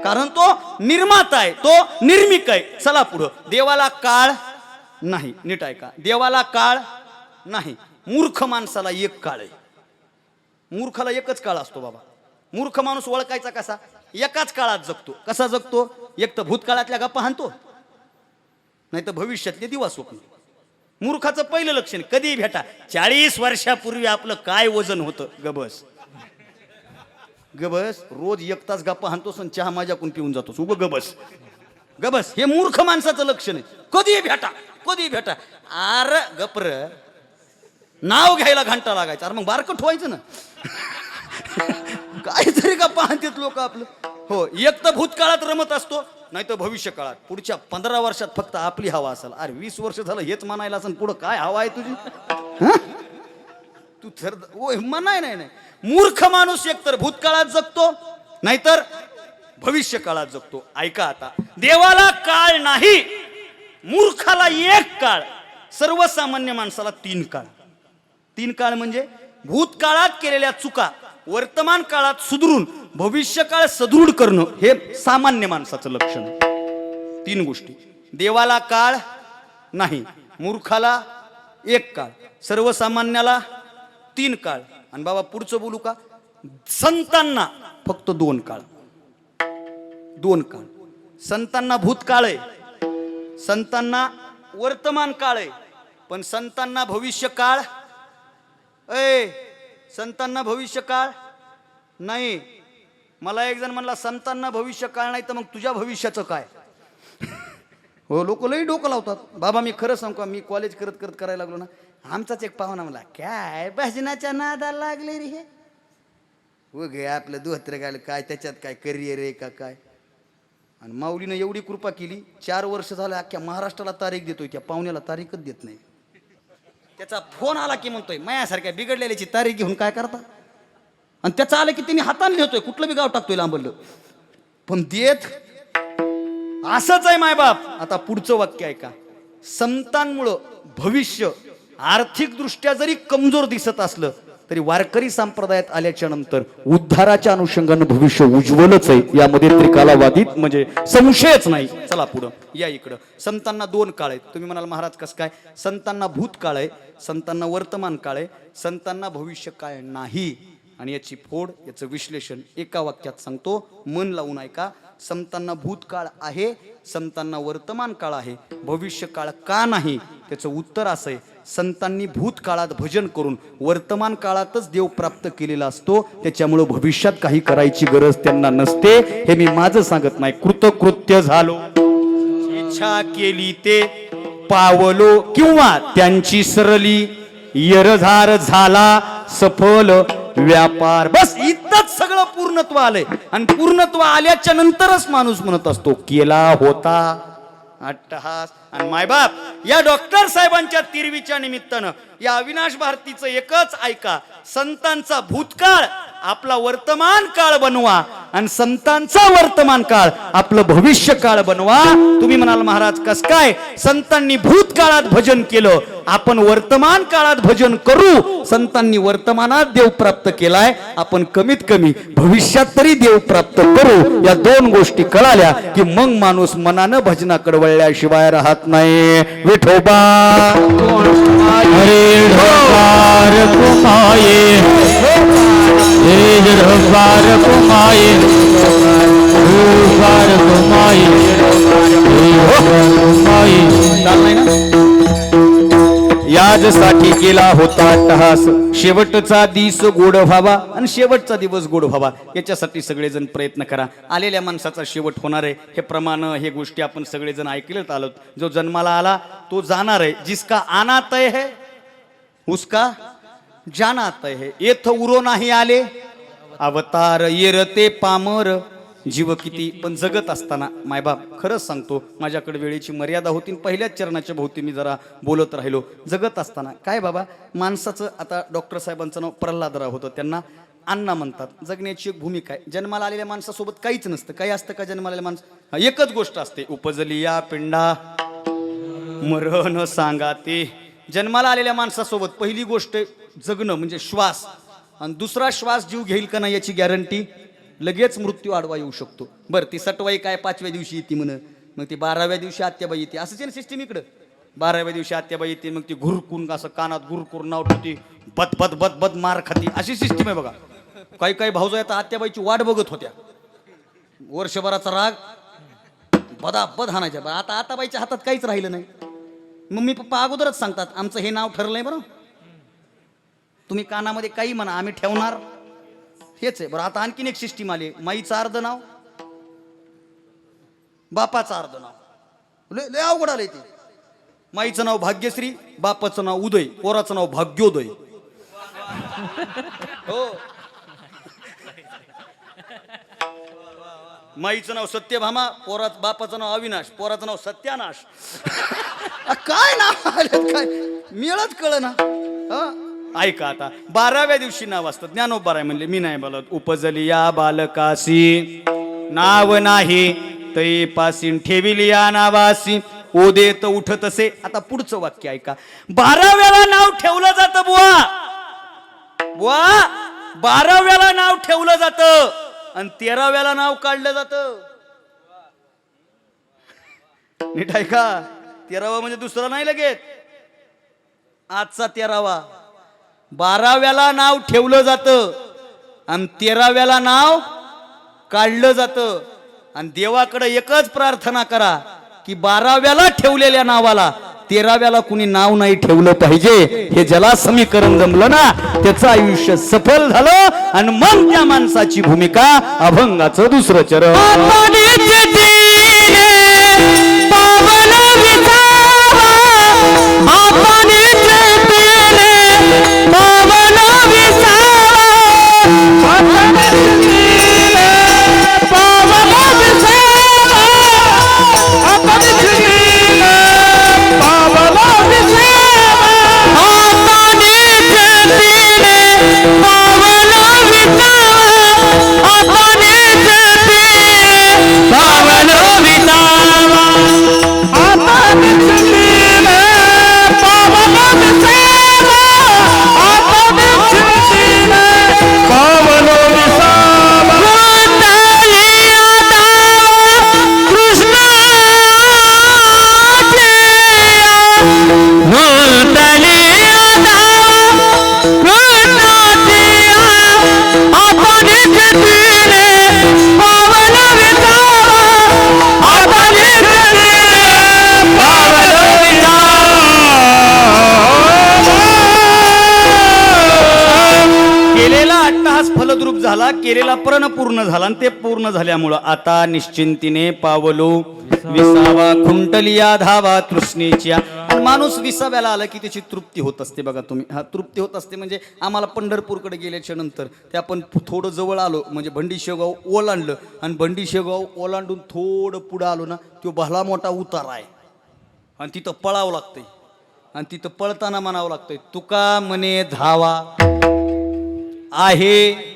S1: कारण तो निर्माता आहे, तो निर्मिक आहे. चला पुढं. देवाला काळ नाही. नीट ऐका, देवाला काळ नाही. मूर्ख माणसाला एक काळ आहे. मूर्खाला एकच काळ असतो बाबा. मूर्ख माणूस ओळखायचा कसा? एकाच काळात जगतो. कसा जगतो? एक तर भूतकाळातल्या गप्पा हाणतो, नाही तर भविष्यातले दिवा स्वप्न. मूर्खाचं पहिलं लक्षण, कधी भेटा 40 वर्षापूर्वी आपलं काय वजन होतं, गबस गबस. रोज 1 तास गप्पा हाणतोस आणि चहा माझ्याकडून पिऊन जातोस, उग गबस गबस. हे मूर्ख माणसाचं लक्षण आहे. कधी भेटा, कधी भेटा. अरे गपर, नाव घ्यायला घंटा लागायचा. अरे मग बारकं ठेवायचं ना. काहीतरी का पाहतात लोक आपलं. हो, एक तर भूतकाळात रमत असतो, नाही तर भविष्य काळात. पुढच्या 15 वर्षात फक्त आपली हवा असेल. अरे 20 वर्ष झालं हेच म्हणायला असेल, पुढं काय हवा आहे तुझी? तू तर म्हणाय नाही. मूर्ख माणूस एकतर भूतकाळात जगतो, नाहीतर भविष्य काळात जगतो. ऐका आता, देवाला काळ नाही, मूर्खाला एक काळ, सर्वसामान्य माणसाला 3 काळ. 3 काळ म्हणजे भूतकाळात केलेल्या चुका वर्तमान काळात सुधरून भविष्यकाळ सदृढ करणं, हे सामान्य माणसाचं लक्षण आहे. 3 गोष्टी. देवाला काळ नाही, मूर्खाला एक काळ, सर्वसामान्याला 3 काळ. आणि बाबा पुढचं बोलू का? संतांना फक्त 2 काळ. 2 काळ. संतांना भूतकाळ आहे, संतांना वर्तमान काळ आहे, पण संतांना भविष्य काळ, संतांना भविष्य काळ नाही. मला एक जण म्हणला संतांना भविष्य काळ नाही तर मग तुझ्या भविष्याचं काय? हो, लोक लई डोकं लावतात. बाबा मी खरं सांगू का, मी कॉलेज करत करत करायला लागलो ना, आमचाच एक पाहुणा मला, काय भजनाच्या नादाला लागले रे हे, हो गे आपलं दोहत्र गायला काय, त्याच्यात काय करिअर आहे का काय. आणि माऊलीनं एवढी कृपा केली, 4 वर्ष झालं अख्ख्या महाराष्ट्राला तारीख देतोय, त्या पाहुण्याला तारीखच देत नाही. त्याचा फोन आला की म्हणतोय मायासारख्या बिघडलेल्याची तारीख घेऊन काय करता. आणि त्याचा आलं की तिने हाताने लिहितोय, कुठलं बी गाव टाकतोय लांबलं, पण देत असंच आहे मायबाप. आता पुढचं वाक्य आहे का, संतांमुळं भविष्य आर्थिक दृष्ट्या जरी कमजोर दिसत असलं तरी वारकरी संप्रदायात आल्याच्या नंतर उद्धाराच्या अनुषंगानं भविष्य उज्ज्वलच आहे, यामध्ये त्रिकालावादित म्हणजे संशयच नाही. चला पुढं या इकडं. संतांना 2 काळ आहेत. तुम्ही म्हणाल महाराज कसं काय, संतांना भूतकाळ आहे, संतांना वर्तमान काळ आहे, संतांना भविष्य काळ नाही. आणि याची फोड, याचं विश्लेषण एका वाक्यात सांगतो, मन लावून ऐका. संतांना भूतकाळ आहे, संतांना वर्तमान काळ आहे, भविष्य काळ का नाही, त्याचं उत्तर असं आहे, संतांनी भूतकाळात भजन करून वर्तमान काळातच देव प्राप्त केलेला असतो, त्याच्यामुळं भविष्यात काही करायची गरज त्यांना नसते. हे मी माझं सांगत नाही. कृतकृत्य झालो, इच्छा केली ते पावलो, किंवा त्यांची सरली यरझार झाला सफल व्यापार. बस इतकंच सगळं पूर्णत्व आलंय. आणि पूर्णत्व आल्याच्या नंतरच माणूस म्हणत असतो केला होता अट्टहास. आणि मायबाप, या डॉक्टर साहेबांच्या तिरवीच्या निमित्तानं या अविनाश भारतीचं एकच ऐका, संतांचा भूतकाळ आपला वर्तमान काळ बनवा आणि संतांचा वर्तमान काळ आपलं भविष्य काळ बनवा. तुम्ही म्हणाल महाराज कस काय, संतांनी भूतकाळात भजन केलं, आपण वर्तमान काळात भजन करू. संतांनी वर्तमानात देव प्राप्त केलाय, आपण कमीत कमी भविष्यात तरी देव प्राप्त करू. या 2 गोष्टी कळाल्या की मग माणूस मनानं भजनाकडे वळल्याशिवाय राहत नाही. विठोबा
S2: हरे रबार कुमाये, हे रबार कुमाये, रबार कुमाये,
S1: याजसाठी केला होता अट्टहास, शेवटचा दिस गोड व्हावा आणि शेवटचा दिवस गोड व्हावा, याच्यासाठी सगळेजण प्रयत्न करा. आलेल्या माणसाचा शेवट होणार आहे, हे प्रमाण, हे गोष्टी आपण सगळेजण ऐकलेत आलोत. जो जन्माला आला तो जाणार आहे. जिसका आना तय है उसका जाना तय है. येथ उरो नाही आले अवतार, येरते पामर जीव किती. पण जगत असताना मायबाप खरंच सांगतो, माझ्याकडे वेळेची मर्यादा होती, पहिल्याच चरणाच्या भोवती मी जरा बोलत राहिलो. जगत असताना काय बाबा, माणसाचं आता डॉक्टर साहेबांचं नाव प्रल्हादराव होतं, त्यांना अण्णा म्हणतात. जगण्याची एक भूमिका आहे. जन्माला आलेल्या माणसासोबत काहीच नसतं. काही असतं का जन्माला आलेल्या माणसं, एकच गोष्ट असते, उपजली या पिंडा मरण सांगा ते. जन्माला आलेल्या माणसासोबत पहिली गोष्ट जगणं म्हणजे श्वास, आणि दुसरा श्वास जीव घेईल का नाही याची गॅरंटी. लगेच मृत्यू आडवा येऊ शकतो. बरं, ती सटवाई काय 5व्या दिवशी येते म्हण, मग ती 12व्या दिवशी आत्याबाई येते, असंच आहे सिस्टीम इकडं. 12व्या दिवशी आत्याबाई येते, मग ती घुरकून असं कानात घुरकून नाव ठेवते, बद बद बद बद मार खाती, अशी सिस्टीम आहे बघा. काही काही भाऊजा आता आत्याबाईची वाट बघत होत्या, वर्षभराचा राग बदाबद हाणायच्या. आता आताबाईच्या हातात काहीच राहिलं नाही. मम्मी पप्पा अगोदरच सांगतात आमचं हे नाव ठरलंय बरं, तुम्ही कानामध्ये काही म्हणा आम्ही ठेवणार, हेच आहे. बरं, आता आणखीन एक सिस्टीम आली, माईचं अर्ध नाव बापाचं अर्ध नाव. लय अवघड आलंय ते. माईचं नाव भाग्यश्री, बापाचं नाव उदय, पोराचं नाव भाग्योदय. हो, माईचं नाव सत्यभामा, बापाचं नाव अविनाश, पोराचं नाव सत्यानाश. काय नाव आलं, काय मिळत कळ ना. ऐका, आता 12व्या दिवशी नाव असतं. ज्ञानोबा राय म्हणले, मी नाही बोलत. उपजली या बालकासी नाव नाही तै पासीन, ठेविली या नावासी ओदेत उठत असे. आता पुढचं वाक्य ऐका, 12व्याला नाव ठेवलं जातं बुवा, बुवा 12व्याला नाव ठेवलं जातं आणि 13व्याला नाव काढलं जातं. नीट ऐका, 13वा म्हणजे दुसरा नाही लगेच, आजचा 13वा. 12व्याला नाव ठेवलं जातं आणि 13व्याला नाव काढलं जातं. आणि देवाकडे एकच प्रार्थना करा की 12व्याला ठेवलेल्या नावाला 13व्याला कुणी नाव नाही ठेवलं पाहिजे. हे ज्याला समीकरण जमलं ना त्याचं आयुष्य सफल झालं. आणि मग त्या माणसाची भूमिका अभंगाचं दुसरं चरण. झाला, केलेला प्रण पूर्ण झाला आणि ते पूर्ण झाल्यामुळं आता निश्चिंतीने पावलो विसावा, खुंटलिया धावा तृष्णेच्या. आणि माणूस विसाव्याला आला की त्याची तृप्ती होत असते. बघा तुम्ही, हा तृप्ती होत असते म्हणजे आम्हाला पंढरपूरकडे गेल्याच्या नंतर ते आपण थोडं जवळ आलो म्हणजे भंडी शेगाव ओलांडलं आणि भंडी शेगाव ओलांडून थोडं पुढं आलो ना, तो भला मोठा उतार आहे आणि तिथं पळावं लागतंय आणि तिथं पळताना म्हणावं लागतंय, तुका म्हणे धावा आहे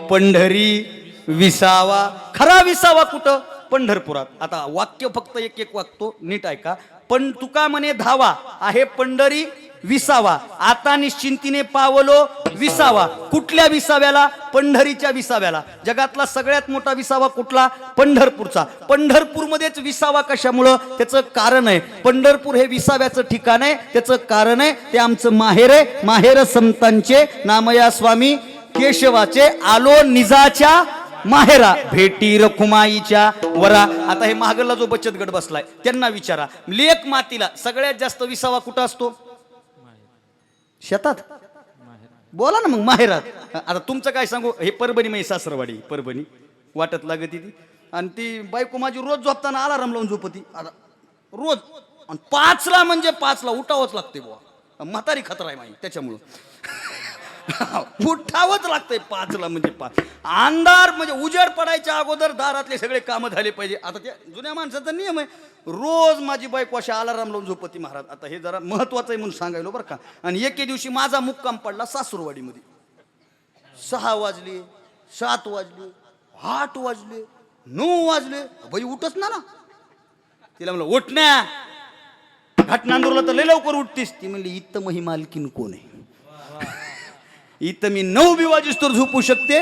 S1: पंढरी विसावा. खरा विसावा कुठं? पंढरपुरात. आता वाक्य फक्त एक एक वागतो, नीट ऐका. पण तुका म्हणे धावा आहे पंढरी विसावा, आता निश्चिंतीने पावलो विसावा. कुठल्या विसाव्याला? पंढरीच्या विसाव्याला. जगातला सगळ्यात मोठा विसावा कुठला? पंढरपूरचा. पंढरपूरमध्येच विसावा कशामुळं? त्याचं कारण आहे. पंढरपूर हे विसाव्याचं ठिकाण आहे, त्याचं कारण आहे ते आमचं माहेर आहे. माहेर संतांचे नामया स्वामी केशवाचे, आलो निजाच्या माहेरा, भेटी रखुमाईच्या वरा. आता हे महागडला जो बचत गट बसलाय त्यांना विचारा, लेक मातीला सगळ्यात जास्त विसावा कुठं असतो? शेतात. बोला ना मग, माहेरात. आता तुमचं काय सांगू, हे परभणी माझी सासरवाडी, परभणी वाटत लागत ती. आणि ती बायको माझी रोज झोपताना अलार्म लावून झोपती. आता रोज. आणि 5ला म्हणजे 5ला उठावंच लागते बुवा, म्हातारी खतरा आहे माझी त्याच्यामुळं. उठावंच लागतंय 5ला म्हणजे 5. अंधार म्हणजे उजेड पडायच्या अगोदर दारातले सगळे कामं झाले पाहिजे. आता त्या जुन्या माणसाचा नियम आहे, रोज माझी बायको अशा अलार्म लावून झोपती महाराज. आता हे जरा महत्वाचं आहे म्हणून सांगायलो बरं का. आणि एके दिवशी माझा मुक्काम पडला सासूरवाडीमध्ये. 6 वाजले, 7 वाजले, 8 वाजले, 9 वाजले, बाई उठच ना. तिला म्हणलं उठण्या, घाटनांदूरला तर लय लवकर उठतीस. ती म्हणली इथं मही मालकीन कोण आहे? इथं मी 9 वाजेस्तोवर झोपू शकते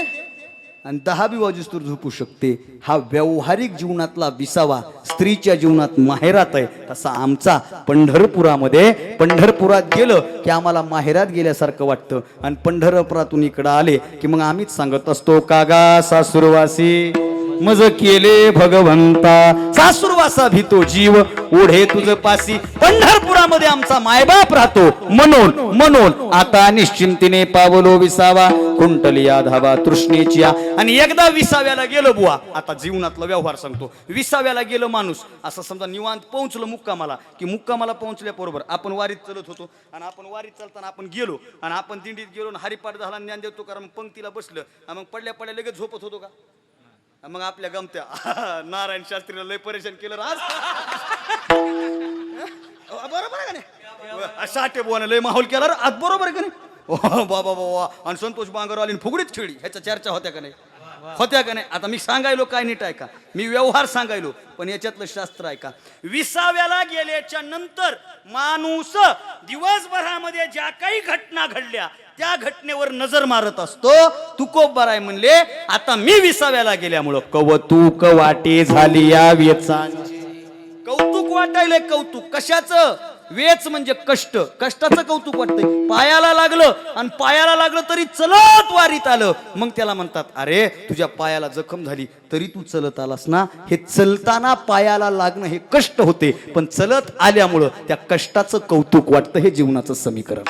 S1: आणि 10 वाजेस्तोवर झोपू शकते. हा व्यावहारिक जीवनातला विसावा स्त्रीच्या जीवनात माहेरात आहे. तसा आमचा पंढरपुरामध्ये, पंढरपुरात गेलं की आम्हाला माहेरात गेल्यासारखं वाटतं. आणि पंढरपुरातून इकडं आले की मग आम्हीच सांगत असतो, कागा सासूरवासी मज केले भगवंता, सासूरवासा भीतो जीव ओढे तुझ पासी. पंढरपुरामध्ये आमचा मायबाप राहतो म्हणून आता निश्चिंतीने पावलो विसावा, कुंटलिया धावा तृष्णेची. आणि एकदा विसाव्याला गेलो बुवा, आता जीवनातला व्यवहार सांगतो. विसाव्याला गेलो माणूस, असं समजा निवांत पोहोचलो मुक्कामाला, की मुक्कामाला पोहोचल्याबरोबर आपण वारीत चलत होतो आणि आपण वारीत चालताना आपण गेलो आणि आपण दिंडीत गेलो आणि हरिपाठ झाला, ज्ञान देतो कारण पंक्तीला बसलं आणि मग पडल्या लगेच झोपत होतो का? मग आपल्या गमत्या नारायण शास्त्रीला लय परेशान केलं आज. बरोबर आहे का नाही? साठे बुवाने लय माहोल केला आज, बरोबर आहे का नाही? बाबा बाबा. आणि संतोष बांगरवाली फुगडीत खेळली, ह्याच्या चर्चा होत्या का नाही? होत्या का नाही? आता मी सांगायलो काय नीट आहे का, मी व्यवहार सांगायलो पण याच्यातलं शास्त्र आहे का. विसाव्याला गेल्याच्या नंतर माणूस दिवसभरामध्ये ज्या काही घटना घडल्या त्या घटनेवर नजर मारत असतो. तुकोबाराय म्हणले, आता मी विसाव्याला गेल्यामुळं कौतुक वाटे झाली या वेचांची. कौतुक वाटायलंय. कौतुक कशाचं? वेच म्हणजे कष्ट, कष्टाचं कौतुक वाटतंय. पायाला लागलं आणि पायाला लागलं तरी चलत वारीत आलं, मग त्याला म्हणतात, अरे तुझ्या पायाला जखम झाली तरी तू चलत आलास ना. हे चलताना पायाला लागणं हे कष्ट होते, पण चलत आल्यामुळं त्या कष्टाचं कौतुक वाटतं. हे जीवनाचं समीकरण.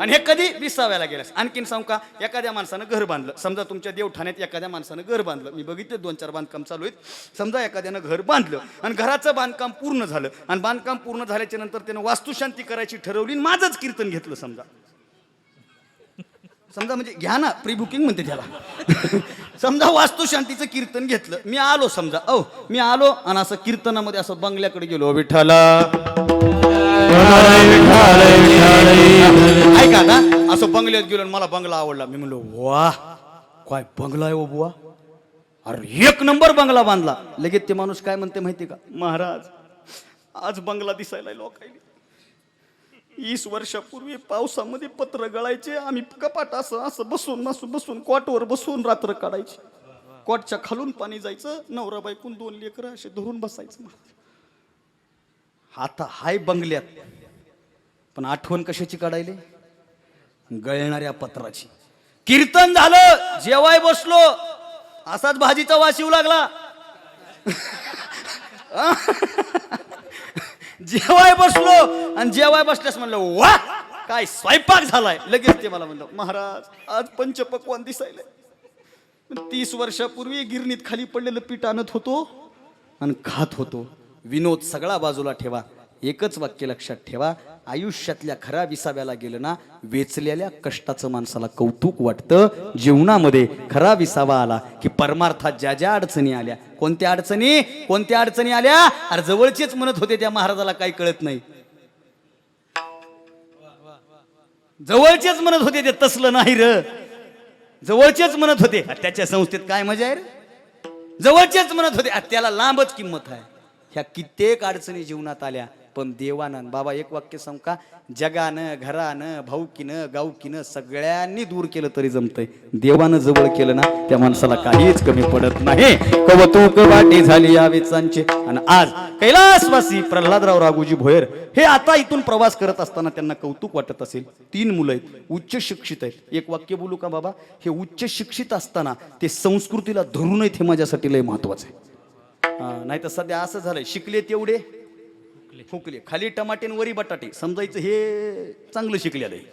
S1: आणि हे कधी? विसाव्याला गेल्यास. आणखीन सांगू का, एखाद्या माणसानं घर बांधलं, समजा तुमच्या देवठाण्यात एखाद्या माणसानं घर बांधलं, मी बघितले 2-4 बांधकाम चालू आहेत. समजा एखाद्यानं घर बांधलं आणि घराचं बांधकाम पूर्ण झालं आणि बांधकाम पूर्ण झाल्याच्या नंतर त्यानं वास्तुशांती करायची ठरवली, माझंच कीर्तन घेतलं समजा. म्हणजे घ्या ना, प्री बुकिंग म्हणते त्याला. समजा वास्तुशांतीचं कीर्तन घेतलं, मी आलो समजा, मी आलो आणि असं कीर्तनामध्ये असं बंगल्याकडे गेलो, विठ्ठला ऐका ना, असं बंगल्यात गेलो, मला बंगला आवडला. मी म्हणलो वाह काय बंगला आहे बुवा, अरे 1 नंबर बंगला बांधला. लगेच ते माणूस काय म्हणते माहिती का, महाराज आज बंगला दिसायला लोकांनी 20 वर्षापूर्वी पावसामध्ये पत्र गळायचे, आम्ही कपाट असं असं बसून कॉटवर बसून रात्र काढायची. कॉटच्या खालून पाणी जायचं, नवरा बायकून 2 लेकरं असे धरून बसायचं. आता हाय बंगल्यात, पण आठवण कशाची काढायली? गळणाऱ्या पत्राची. कीर्तन झालं, जेवाय बसलो, असाच भाजीचा वास येऊ लागला. जेवाय बसलो आणि जेवाय बसल्यास म्हणलं वा काय स्वयंपाक झालाय. लगेच ते मला म्हणलं, महाराज आज पंचपक्वान दिसायलंय. 30 वर्षापूर्वी गिरणीत खाली पडलेलं पीठ आणत होतो आणि खात होतो. विनोद सगळा बाजूला ठेवा, एकच वाक्य लक्षात ठेवा, आयुष्यातल्या खऱ्या विसाव्याला गेलं ना, वेचलेल्या कष्टाचं माणसाला कौतुक वाटतं. जीवनामध्ये खरा विसावा आला की परमार्थात ज्या ज्या अडचणी आल्या, कोणत्या अडचणी आल्या, अरे जवळचेच म्हणत होते त्या महाराजाला काही कळत नाही. जवळचेच म्हणत होते ते तसलं नाही र, जवळचेच म्हणत होते. त्याच्या संस्थेत काय मजा आहे रे, जवळचेच म्हणत होते. त्याला लांबच किंमत आहे. ह्या कित्येक अडचणी जीवनात आल्या, पण देवानं, बाबा एक वाक्य सांग का, जगानं, घरानं, भाऊकीनं, गावकीनं सगळ्यांनी दूर केलं तरी जमतंय. देवानं जवळ केलं ना, त्या माणसाला काहीच कमी पडत नाही. कौतुक वाटे झाली या वेचांचे. आणि आज कैलासवासी प्रल्हादराव राघोजी भोयर हे आता इथून प्रवास करत असताना त्यांना कौतुक वाटत असेल. 3 मुलं आहेत, उच्च शिक्षित आहेत. एक वाक्य बोलू का बाबा, हे उच्च शिक्षित असताना ते संस्कृतीला धरून आहेत, हे माझ्यासाठी लय महत्वाचं आहे. नाही तर सध्या असं झालंय, शिकले तेवढे फुकले, खाली टमाटे वरी बटाटे समजायचं हे चांगलं शिकलेलं आहे.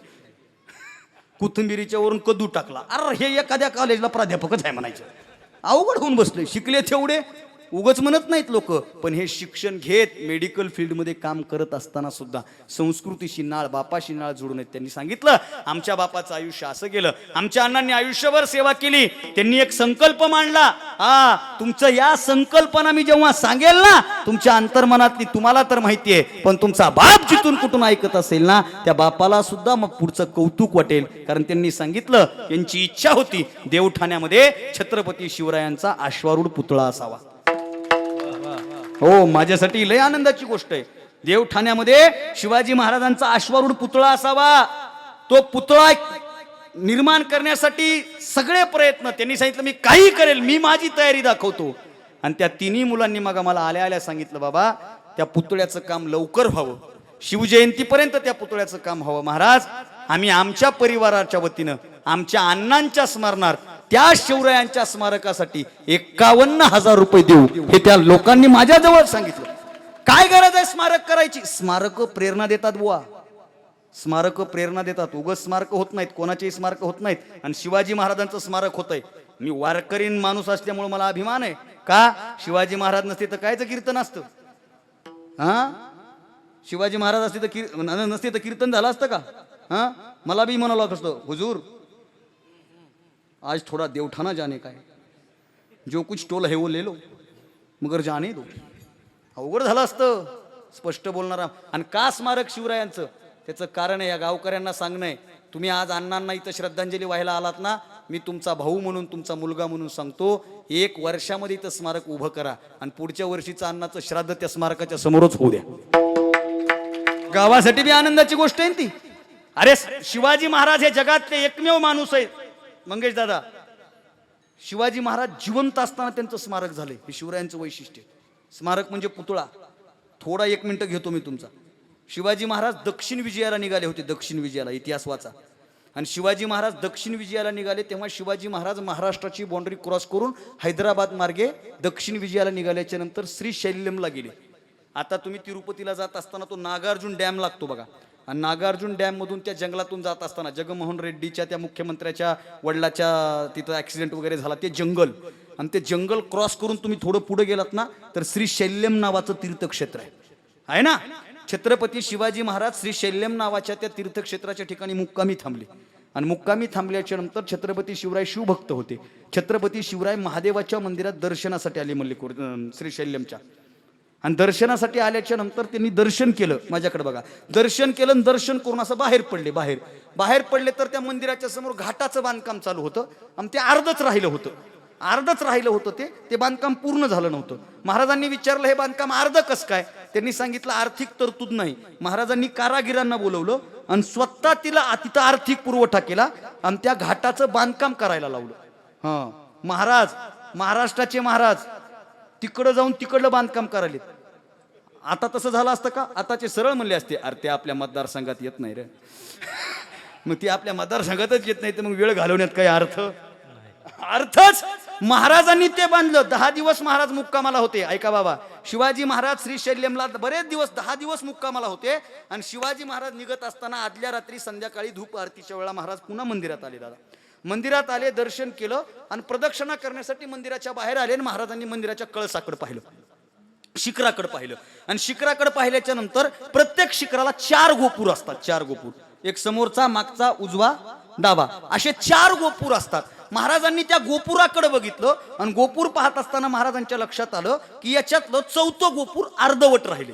S1: कोथिंबिरीच्या वरून कद्दू टाकला, अरे हे एखाद्या कॉलेजला प्राध्यापकच आहे म्हणायचं. अवघड होऊन बसले. शिकले तेवढे उगच म्हणत नाहीत लोक, पण हे शिक्षण घेत मेडिकल फील्डमध्ये काम करत असताना सुद्धा संस्कृतीशी नाळ, बापाशी नाळ जोडून आहेत. त्यांनी सांगितलं, आमच्या बापाचं आयुष्य असं गेलं, आमच्या अण्णांनी आयुष्यभर सेवा केली, त्यांनी एक संकल्प मांडला. तुमचं या संकल्पना मी जेव्हा सांगेल ना, तुमच्या अंतर्मनातली तुम्हाला तर माहिती आहे, पण तुमचा बाप जिथून कुठून ऐकत असेल ना, त्या बापाला सुद्धा मग पुढचं कौतुक वाटेल. कारण त्यांनी सांगितलं, यांची इच्छा होती देवठाण्यामध्ये छत्रपती शिवरायांचा अश्वारूढ पुतळा असावा. हो, माझ्यासाठी लय आनंदाची गोष्ट आहे. देवठाण्यामध्ये शिवाजी महाराजांचा अश्वारूढ पुतळा असावा. तो पुतळा निर्माण करण्यासाठी सगळे प्रयत्न, त्यांनी सांगितलं मी काही करेल, मी माझी तयारी दाखवतो. आणि त्या 3 मुलांनी मग मला आल्या आल्या सांगितलं, बाबा त्या पुतळ्याचं काम लवकर व्हावं, शिवजयंतीपर्यंत त्या पुतळ्याचं काम व्हावं. महाराज, आम्ही आमच्या परिवाराच्या वतीनं, आमच्या अण्णांच्या स्मरणार्थ त्या शिवरायांच्या स्मारकासाठी 51,000 रुपये देऊ, हे त्या लोकांनी माझ्याजवळ सांगितलं. काय गरज आहे स्मारक करायची? स्मारक प्रेरणा देतात बुवा, स्मारक प्रेरणा देतात. उगाच स्मारक होत नाहीत, कोणाचेही स्मारक होत नाहीत. आणि शिवाजी महाराजांचं स्मारक होतंय. मी वारकरीन माणूस असल्यामुळे मला अभिमान आहे. का? शिवाजी महाराज नसते तर कायचं कीर्तन असतं? शिवाजी महाराज असते तर नसते तर कीर्तन झालं असतं का? मला बी म्हणावं लागत असतं, हुजूर आज थोड़ा देवठाना जाने का है, जो कुछ टोल है वो ले लो मगर जाने दो. अवघड झालं असतं स्पष्ट बोलणारा. आणि का स्मारक शिवरायांचं? त्याचं कारण आहे, या गावकऱ्यांना सांगणं आहे, तुम्ही आज अण्णांना इथं श्रद्धांजली व्हायला आलात ना, मी तुमचा भाऊ म्हणून, तुमचा मुलगा म्हणून सांगतो, 1 वर्षामध्ये इथं स्मारक उभं करा आणि पुढच्या वर्षीचं अण्णाचं श्राद्ध त्या स्मारकाच्या समोरच होऊ द्या. गावासाठी बी आनंदाची गोष्ट आहे ती. अरे शिवाजी महाराज हे जगातले एकमेव माणूस आहेत मंगेश दादा, शिवाजी महाराज जिवंत असताना त्यांचं स्मारक झालंय. हे शिवरायांचं वैशिष्ट्य. स्मारक म्हणजे पुतळा. थोडा 1 मिनिट घेतो मी तुमचा. शिवाजी महाराज दक्षिण विजयाला निघाले होते, दक्षिण विजयाला, इतिहास वाचा. आणि शिवाजी महाराज दक्षिण विजयाला निघाले तेव्हा शिवाजी महाराज महाराष्ट्राची बाउंड्री क्रॉस करून हैदराबाद मार्गे दक्षिण विजयाला निघाल्याच्या नंतर श्रीशैल्यमला गेले. आता तुम्ही तिरुपतीला जात असताना तो नागार्जुन डॅम लागतो बघा, आणि नागार्जुन डॅम मधून त्या जंगलातून जात असताना जगनमोहन रेड्डीच्या त्या मुख्यमंत्र्याच्या वडिलाच्या तिथं ऍक्सिडेंट वगैरे झाला, ते जंगल, आणि ते जंगल क्रॉस करून तुम्ही थोडं पुढे गेलात ना, तर श्रीशैल्यम नावाचं तीर्थक्षेत्र आहे ना. छत्रपती शिवाजी महाराज श्रीशैल्यम नावाच्या त्या तीर्थक्षेत्राच्या ठिकाणी मुक्कामी थांबले. आणि मुक्कामी थांबल्याच्या नंतर छत्रपती शिवराय शिवभक्त होते. छत्रपती शिवराय महादेवाच्या मंदिरात दर्शनासाठी आले श्रीशैल्यमच्या. आणि दर्शनासाठी आल्याच्या नंतर त्यांनी दर्शन केलं. माझ्याकडे बघा, दर्शन केलं आणि दर्शन करून असं बाहेर पडले तर त्या मंदिराच्या समोर घाटाचं बांधकाम चालू होतं आणि ते अर्धच राहिलं होतं. ते बांधकाम पूर्ण झालं नव्हतं. महाराजांनी विचारलं, हे बांधकाम अर्ध कसं काय? त्यांनी सांगितलं, आर्थिक तरतूद नाही. महाराजांनी कारागिरांना बोलवलं आणि स्वतः तिथं आर्थिक पुरवठा केला आणि त्या घाटाचं बांधकाम करायला लावलं. महाराज, महाराष्ट्राचे महाराज तिकडं जाऊन तिकडलं बांधकाम करायला. आता तसं झालं असतं का? आताचे सरळ म्हणले असते, अरे ते आपल्या मतदारसंघात येत नाही रे. मग ती आपल्या मतदारसंघातच येत नाही तर मग वेळ घालवण्यात काही अर्थच. महाराजांनी ते बांधलं. 10 दिवस महाराज मुक्कामाला होते. ऐका बाबा, शिवाजी महाराज श्रीशैल्यमला बरेच दिवस 10 दिवस मुक्कामाला होते. आणि शिवाजी महाराज निघत असताना आदल्या रात्री संध्याकाळी धूप आरतीच्या वेळेला महाराज पुन्हा मंदिरात आले. दादा मंदिरात आले, दर्शन केलं आणि प्रदक्षिणा करण्यासाठी मंदिराच्या बाहेर आले आणि महाराजांनी मंदिराच्या कळसाकडे पाहिलं, शिखराकडे पाहिलं आणि शिखराकडे पाहिल्याच्या नंतर प्रत्येक शिखराला 4 गोपूर असतात. 4 गोपूर, एक समोरचा, मागचा, उजवा, डावा, असे 4 गोपूर असतात. महाराजांनी त्या गोपुराकडे बघितलं आणि गोपूर पाहत असताना महाराजांच्या लक्षात आलं की याच्यातलं 4थं गोपूर अर्धवट राहिले.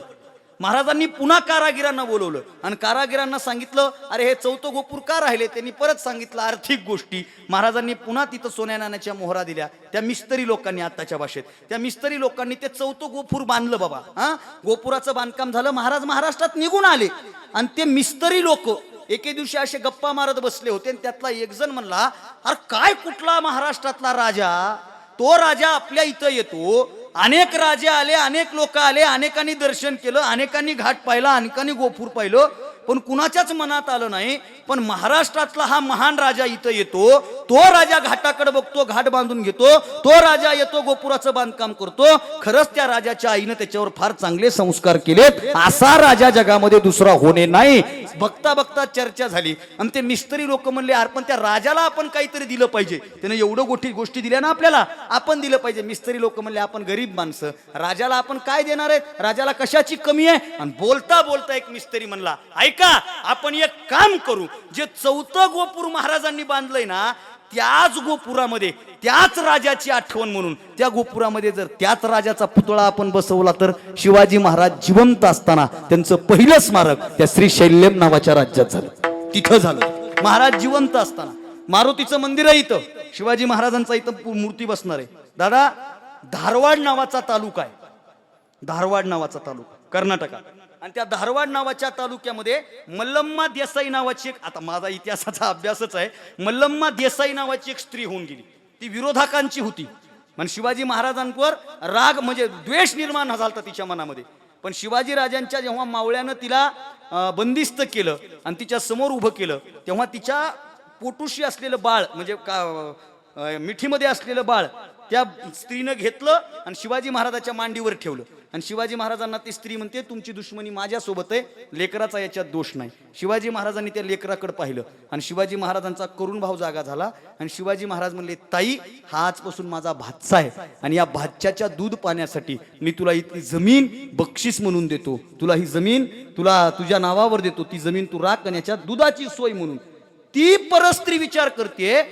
S1: महाराजांनी पुन्हा कारागिरांना बोलवलं आणि कारागिरांना सांगितलं, अरे हे 4थं गोपूर का राहिले? त्यांनी परत सांगितलं आर्थिक गोष्टी. महाराजांनी पुन्हा तिथं सोन्या नाण्याच्या मोहरा दिल्या. त्या मिस्त्री लोकांनी, आताच्या भाषेत त्या मिस्त्री लोकांनी ते 4थं गोपूर बांधलं. बाबा गोपुराचं बांधकाम झालं. महाराज महाराष्ट्रात निघून आले आणि ते मिस्त्री लोक एके दिवशी असे गप्पा मारत बसले होते आणि त्यातला एक जण म्हणला, अरे काय कुठला महाराष्ट्रातला राजा, तो राजा आपल्या इथं येतो. अनेक राजे आले, अनेक लोक आले, अनेकांनी दर्शन केलं, अनेकांनी घाट पाहिला, अनेकांनी गोपूर पाहिलं, पण कुणाच्याच मनात आलं नाही. पण महाराष्ट्रातला हा महान राजा इथं येतो, तो राजा घाटाकडे बघतो, घाट बांधून घेतो, तो राजा येतो, गोपुराचं बांधकाम करतो. खरंच त्या राजाच्या आईनं त्याच्यावर फार चांगले संस्कार केलेत, असा राजा जगामध्ये दुसरा होणे नाही. बघता बघता चर्चा झाली आणि ते मिस्त्री लोक म्हणले, अरे पण त्या राजाला आपण काहीतरी दिलं पाहिजे, त्याने एवढं गोष्टी दिल्या ना आपल्याला, आपण दिलं पाहिजे. मिस्त्री लोक म्हणले, आपण गरीब माणसं, राजाला आपण काय देणार आहेत, राजाला कशाची कमी आहे? आणि बोलता बोलता एक मिस्त्री म्हणला, ऐका आपण एक काम करू, जे 4थं गोपूर महाराजांनी बांधलंय ना, त्याच गोपुरामध्ये त्याच राजाची आठवण म्हणून त्या गोपुरामध्ये जर त्याच राजाचा पुतळा आपण बसवला तर शिवाजी महाराज जिवंत असताना त्यांचं पहिलं स्मारक त्या श्रीशैल्यम नावाच्या राज्यात झालं, तिथं झालं. महाराज जिवंत असताना मारुतीचं मंदिर आहे इथं, शिवाजी महाराजांचा इथं मूर्ती बसणार आहे. दादा, धारवाड नावाचा तालुका आहे, धारवाड नावाचा तालुका कर्नाटकात. आणि त्या धारवाड नावाच्या तालुक्यामध्ये मल्लम्मा देसाई नावाची एक, आता माझा इतिहासाचा अभ्यासच आहे, मल्लम्मा देसाई नावाची एक स्त्री होऊन गेली. ती विरोधकांची होती. पण शिवाजी महाराजांवर राग म्हणजे द्वेष निर्माण झाला तिच्या मनामध्ये. पण शिवाजी राजांच्या जेव्हा मावळ्यानं तिला बंदिस्त केलं आणि तिच्या समोर उभं केलं, तेव्हा तिच्या पोटुशी असलेलं बाळ म्हणजे मिठीमध्ये असलेलं बाळ त्या स्त्रीनं घेतलं आणि शिवाजी महाराजाच्या मांडीवर ठेवलं. आणि शिवाजी महाराजांना ती स्त्री म्हणते, तुमची दुश्मनी माझ्यासोबत आहे, लेकराचा याच्यात दोष नाही. शिवाजी महाराजांनी त्या लेकराकडे पाहिलं आणि शिवाजी महाराजांचा करुण भाव जागा झाला. आणि शिवाजी महाराज म्हणले, ताई, हा आजपासून माझा भाचा आहे आणि या भाच्याच्या दूध पाण्यासाठी मी तुला इतकी जमीन बक्षीस म्हणून देतो, तुला ही जमीन तुला तुझ्या नावावर देतो, ती जमीन तू राख आणि याच्या दुधाची सोय म्हणून. ती परस्त्री विचार करते,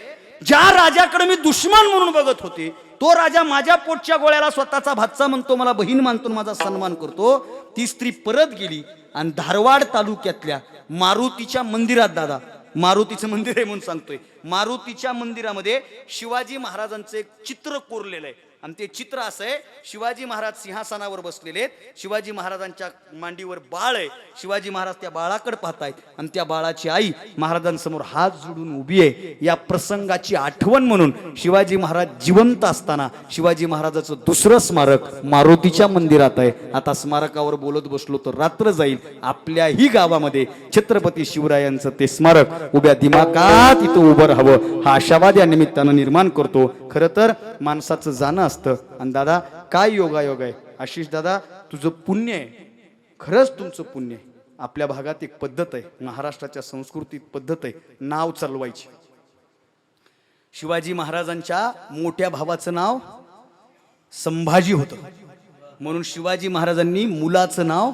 S1: ज्या राजाकडे मी दुश्मन म्हणून बघत होते, तो राजा माझ्या पोटच्या गोळ्याला स्वतःचा भाचा म्हणतो, मला बहीण मानतो, माझा सन्मान करतो. ती स्त्री परत गेली आणि धारवाड तालुक्यातल्या मारुतीच्या मंदिरात, दादा मारुतीचं मंदिर आहे म्हणून सांगतोय, मारुतीच्या मंदिरामध्ये शिवाजी महाराजांचं एक चित्र कोरलेलं आहे. आणि ते चित्र असं आहे, शिवाजी महाराज सिंहासनावर बसलेले आहेत, शिवाजी महाराजांच्या मांडीवर बाळ आहे, शिवाजी महाराज त्या बाळाकडे पाहतायत आणि त्या बाळाची आई महाराजांसमोर हात जोडून उभी आहे. या प्रसंगाची आठवण म्हणून शिवाजी महाराज जिवंत असताना शिवाजी महाराजाचं दुसरं स्मारक मारुतीच्या मंदिरात आहे. आता स्मारकावर बोलत बसलो तर रात्र जाईल. आपल्याही गावामध्ये छत्रपती शिवरायांचं ते स्मारक उभ्या दिमागात इथं उभं राहावं हा आशावाद या निमित्तानं निर्माण करतो. खरं तर माणसाचं जाणं असतं. आणि दादा, काय योगायोग आहे आशिष दादा, तुझं पुण्य आहे, खरंच तुमचं पुण्य आहे. आपल्या भागात एक पद्धत आहे, महाराष्ट्राच्या संस्कृतीत पद्धत आहे, नाव चालवायची. शिवाजी महाराजांच्या मोठ्या भावाचं नाव संभाजी होतं, म्हणून शिवाजी महाराजांनी मुलाचं नाव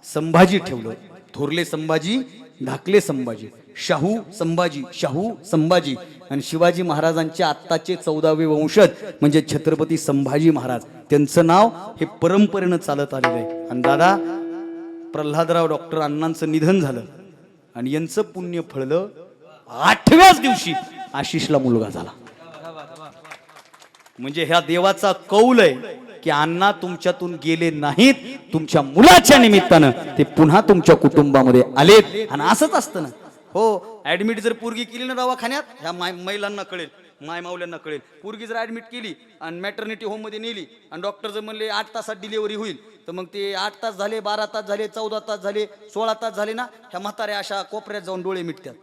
S1: संभाजी ठेवलं. थोरले संभाजी, धाकले संभाजी, शाहू संभाजी, शाहू संभाजी. आणि शिवाजी महाराजांचे आत्ताचे 14वे वंशज म्हणजे छत्रपती संभाजी महाराज, त्यांचं नाव हे परंपरेनं चालत आलेलं आहे. आणि दादा, प्रल्हादराव डॉक्टर अण्णांचं निधन झालं आणि यांचं पुण्य फळलं. 8व्याच दिवशी आशिषला मुलगा झाला. म्हणजे ह्या देवाचा कौल आहे की अण्णा तुमच्यातून गेले नाहीत, तुमच्या मुलाच्या निमित्तानं ते पुन्हा तुमच्या कुटुंबामध्ये आलेत. आणि असंच असतं ना हो. ऍडमिट जर पोरगी केली ना दवाखान्यात, ह्या महिलांना कळेल, माय मावल्यांना कळेल, पोरगी जर ऍडमिट केली आणि मॅटर्निटी होम मध्ये नेली आणि डॉक्टर जर म्हणले 8 तासात डिलिव्हरी होईल, तर मग ते 8 तास झाले, 12 तास झाले, 14 तास झाले, 16 तास झाले ना, ह्या म्हाताऱ्या अशा कोपऱ्यात जाऊन डोळे मिटतात.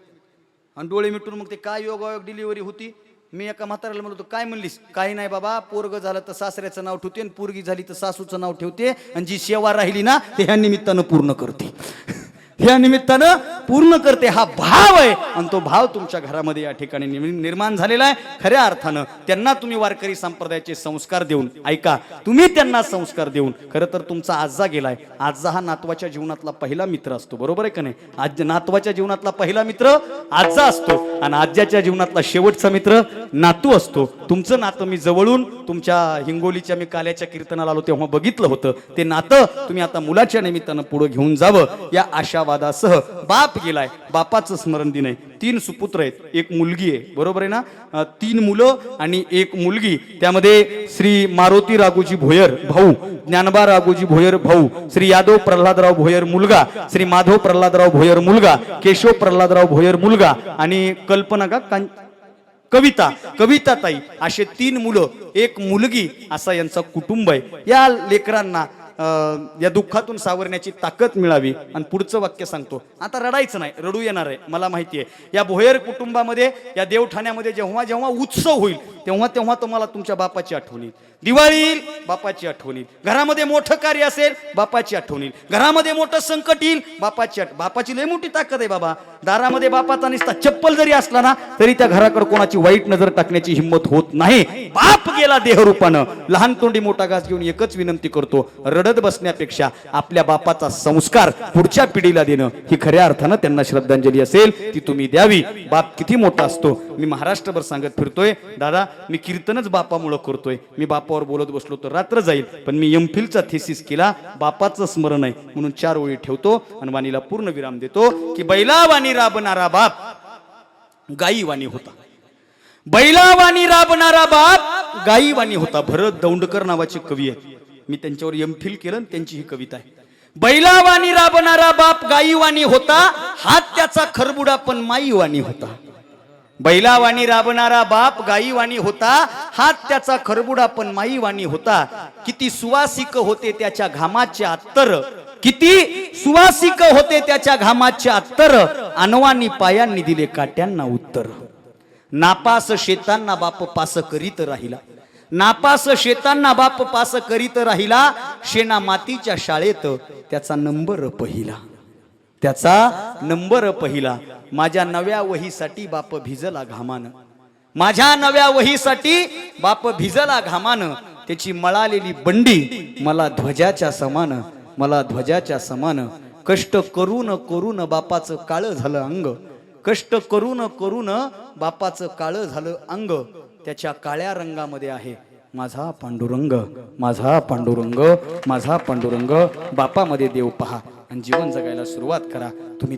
S1: आणि डोळे मिटून मग ते काय योगायोग डिलिव्हरी होती. मी एका म्हाताऱ्याला म्हणतो, काय म्हणलीस? काही नाही बाबा, पोरग झालं तर सासऱ्याचं नाव ठेवते आणि पोरगी झाली तर सासूचं नाव ठेवते आणि जी सेवा राहिली ना ते ह्या निमित्तानं पूर्ण करते, ह्या निमित्तानं पूर्ण करते हा भाव आहे आणि तो भाव तुमच्या घरामध्ये या ठिकाणी निर्माण झालेला आहे. खऱ्या अर्थानं त्यांना तुम्ही वारकरी संप्रदायाचे संस्कार देऊन, ऐका, तुम्ही त्यांना संस्कार देऊन खरं तर तुमचा आज्जा गेलाय. आज्जा हा नातवाच्या जीवनातला पहिला मित्र असतो, बरोबर आहे का नाही? आज नातवाच्या जीवनातला पहिला मित्र आज्जा असतो आणि आज्याच्या जीवनातला शेवटचा मित्र नातू असतो. तुमचं नातं मी जवळून तुमच्या हिंगोलीच्या मी काल्याच्या कीर्तनाला आलो तेव्हा बघितलं होतं. ते नातं तुम्ही आता मुलाच्या निमित्तानं पुढे घेऊन जावं या आशावादासह बाप गेलाय, बापाचं स्मरण दिन आहे. 3 सुपुत्र आहेत, एक मुलगी आहे, बरोबर आहे ना? 3 मुलं आणि एक मुलगी. त्यामध्ये श्री मारुती राघोजी भोयर भाऊ, ज्ञानबा राघोजी भोयर भाऊ, श्री यादव प्रल्हादराव भोयर मुलगा, श्री माधव प्रल्हादराव भोयर मुलगा, केशव प्रल्हादराव भोयर मुलगा आणि कल्पना कविता ताई, असे 3 मुलं एक मुलगी असा यांचा कुटुंब आहे. या लेकरांना या दुःखातून सावरण्याची ताकद मिळावी. आणि पुढचं वाक्य सांगतो, आता रडायचं नाही, रडू येणार आहे मला माहिती आहे. या भोयर कुटुंबामध्ये, या देवठाण्यामध्ये जेव्हा जेव्हा उत्सव होईल तेव्हा तेव्हा तुम्हाला तुमच्या बापाची आठवण येईल. दिवाळी येईल, बापाची आठवण येईल. घरामध्ये मोठं कार्य असेल, बापाची आठवण येईल. घरामध्ये मोठं संकट येईल, बापाची लय मोठी ताकद आहे बाबा. दारामध्ये बापाचा निस्ता चप्पल जरी असला ना तरी त्या घराकडे कोणाची वाईट नजर टाकण्याची हिंमत होत नाही. बाप गेला देहरूपानं. लहान तोंडी मोठा घास घेऊन एकच विनंती करतो, रडत बसण्यापेक्षा आपल्या बापाचा संस्कार पुढच्या पिढीला देणं ही खऱ्या अर्थानं त्यांना श्रद्धांजली असेल ती तुम्ही द्यावी. बाप किती मोठा असतो मी महाराष्ट्रभर सांगत फिरतोय. दादा, मी कीर्तनच बापामुळं करतोय. मी बापावर बोलत बसलो तर रात्र जाईल, पण मी एमफिलचा थेसिस केला बापाचं स्मरण आहे म्हणून 4 ओळी ठेवतो आणि वाणीला पूर्ण विराम देतो की बैलावानी राबणारा बाप गाईवाणी होता. बैलावानी राबणारा बाप गाईवाणी होता. भरत दौंडकर नावाचे कवी आहेत, मी त्यांच्यावर एमफिल केलं आणि त्यांची ही कविता आहे. बैलावानी राबणारा बाप गाईवाणी होता, हात त्याचा खरबुडा पण माईवाणी होता. बैलावाणी राबणारा बाप गाईवाणी होता, हात त्याचा खरबुडा पण माईवाणी होता. किती सुवासिक होते त्याच्या घामाचे अत्तर, किती सुवासिक होते त्याच्या घामाचे अत्तर, अनवानी पायांनी दिले काट्यांना उत्तर. नापास शेतांना बाप पास करीत राहिला, नापास शेतांना बाप पास करीत राहिला. शेणा मातीच्या शाळेत त्याचा नंबर पहिला, त्याचा नंबर पहिला. माझ्या नव्या वहीसाठी बाप भिजला घामानं, माझ्या नव्या वहीसाठी बाप भिजला घामानं. त्याची मळालेली बंडी मला ध्वजाच्या समान, मला ध्वजाच्या समान. कष्ट करून करून बापाचं काळं झालं अंग, कष्ट करून करून बापाचं काळं झालं अंग. त्याच्या काळ्या रंगामध्ये आहे माझा पांडुरंग, माझा पांडुरंग, माझा पांडुरंग. बापामध्ये देव पहा आणि जीवन जगायला सुरुवात करा. तुम्ही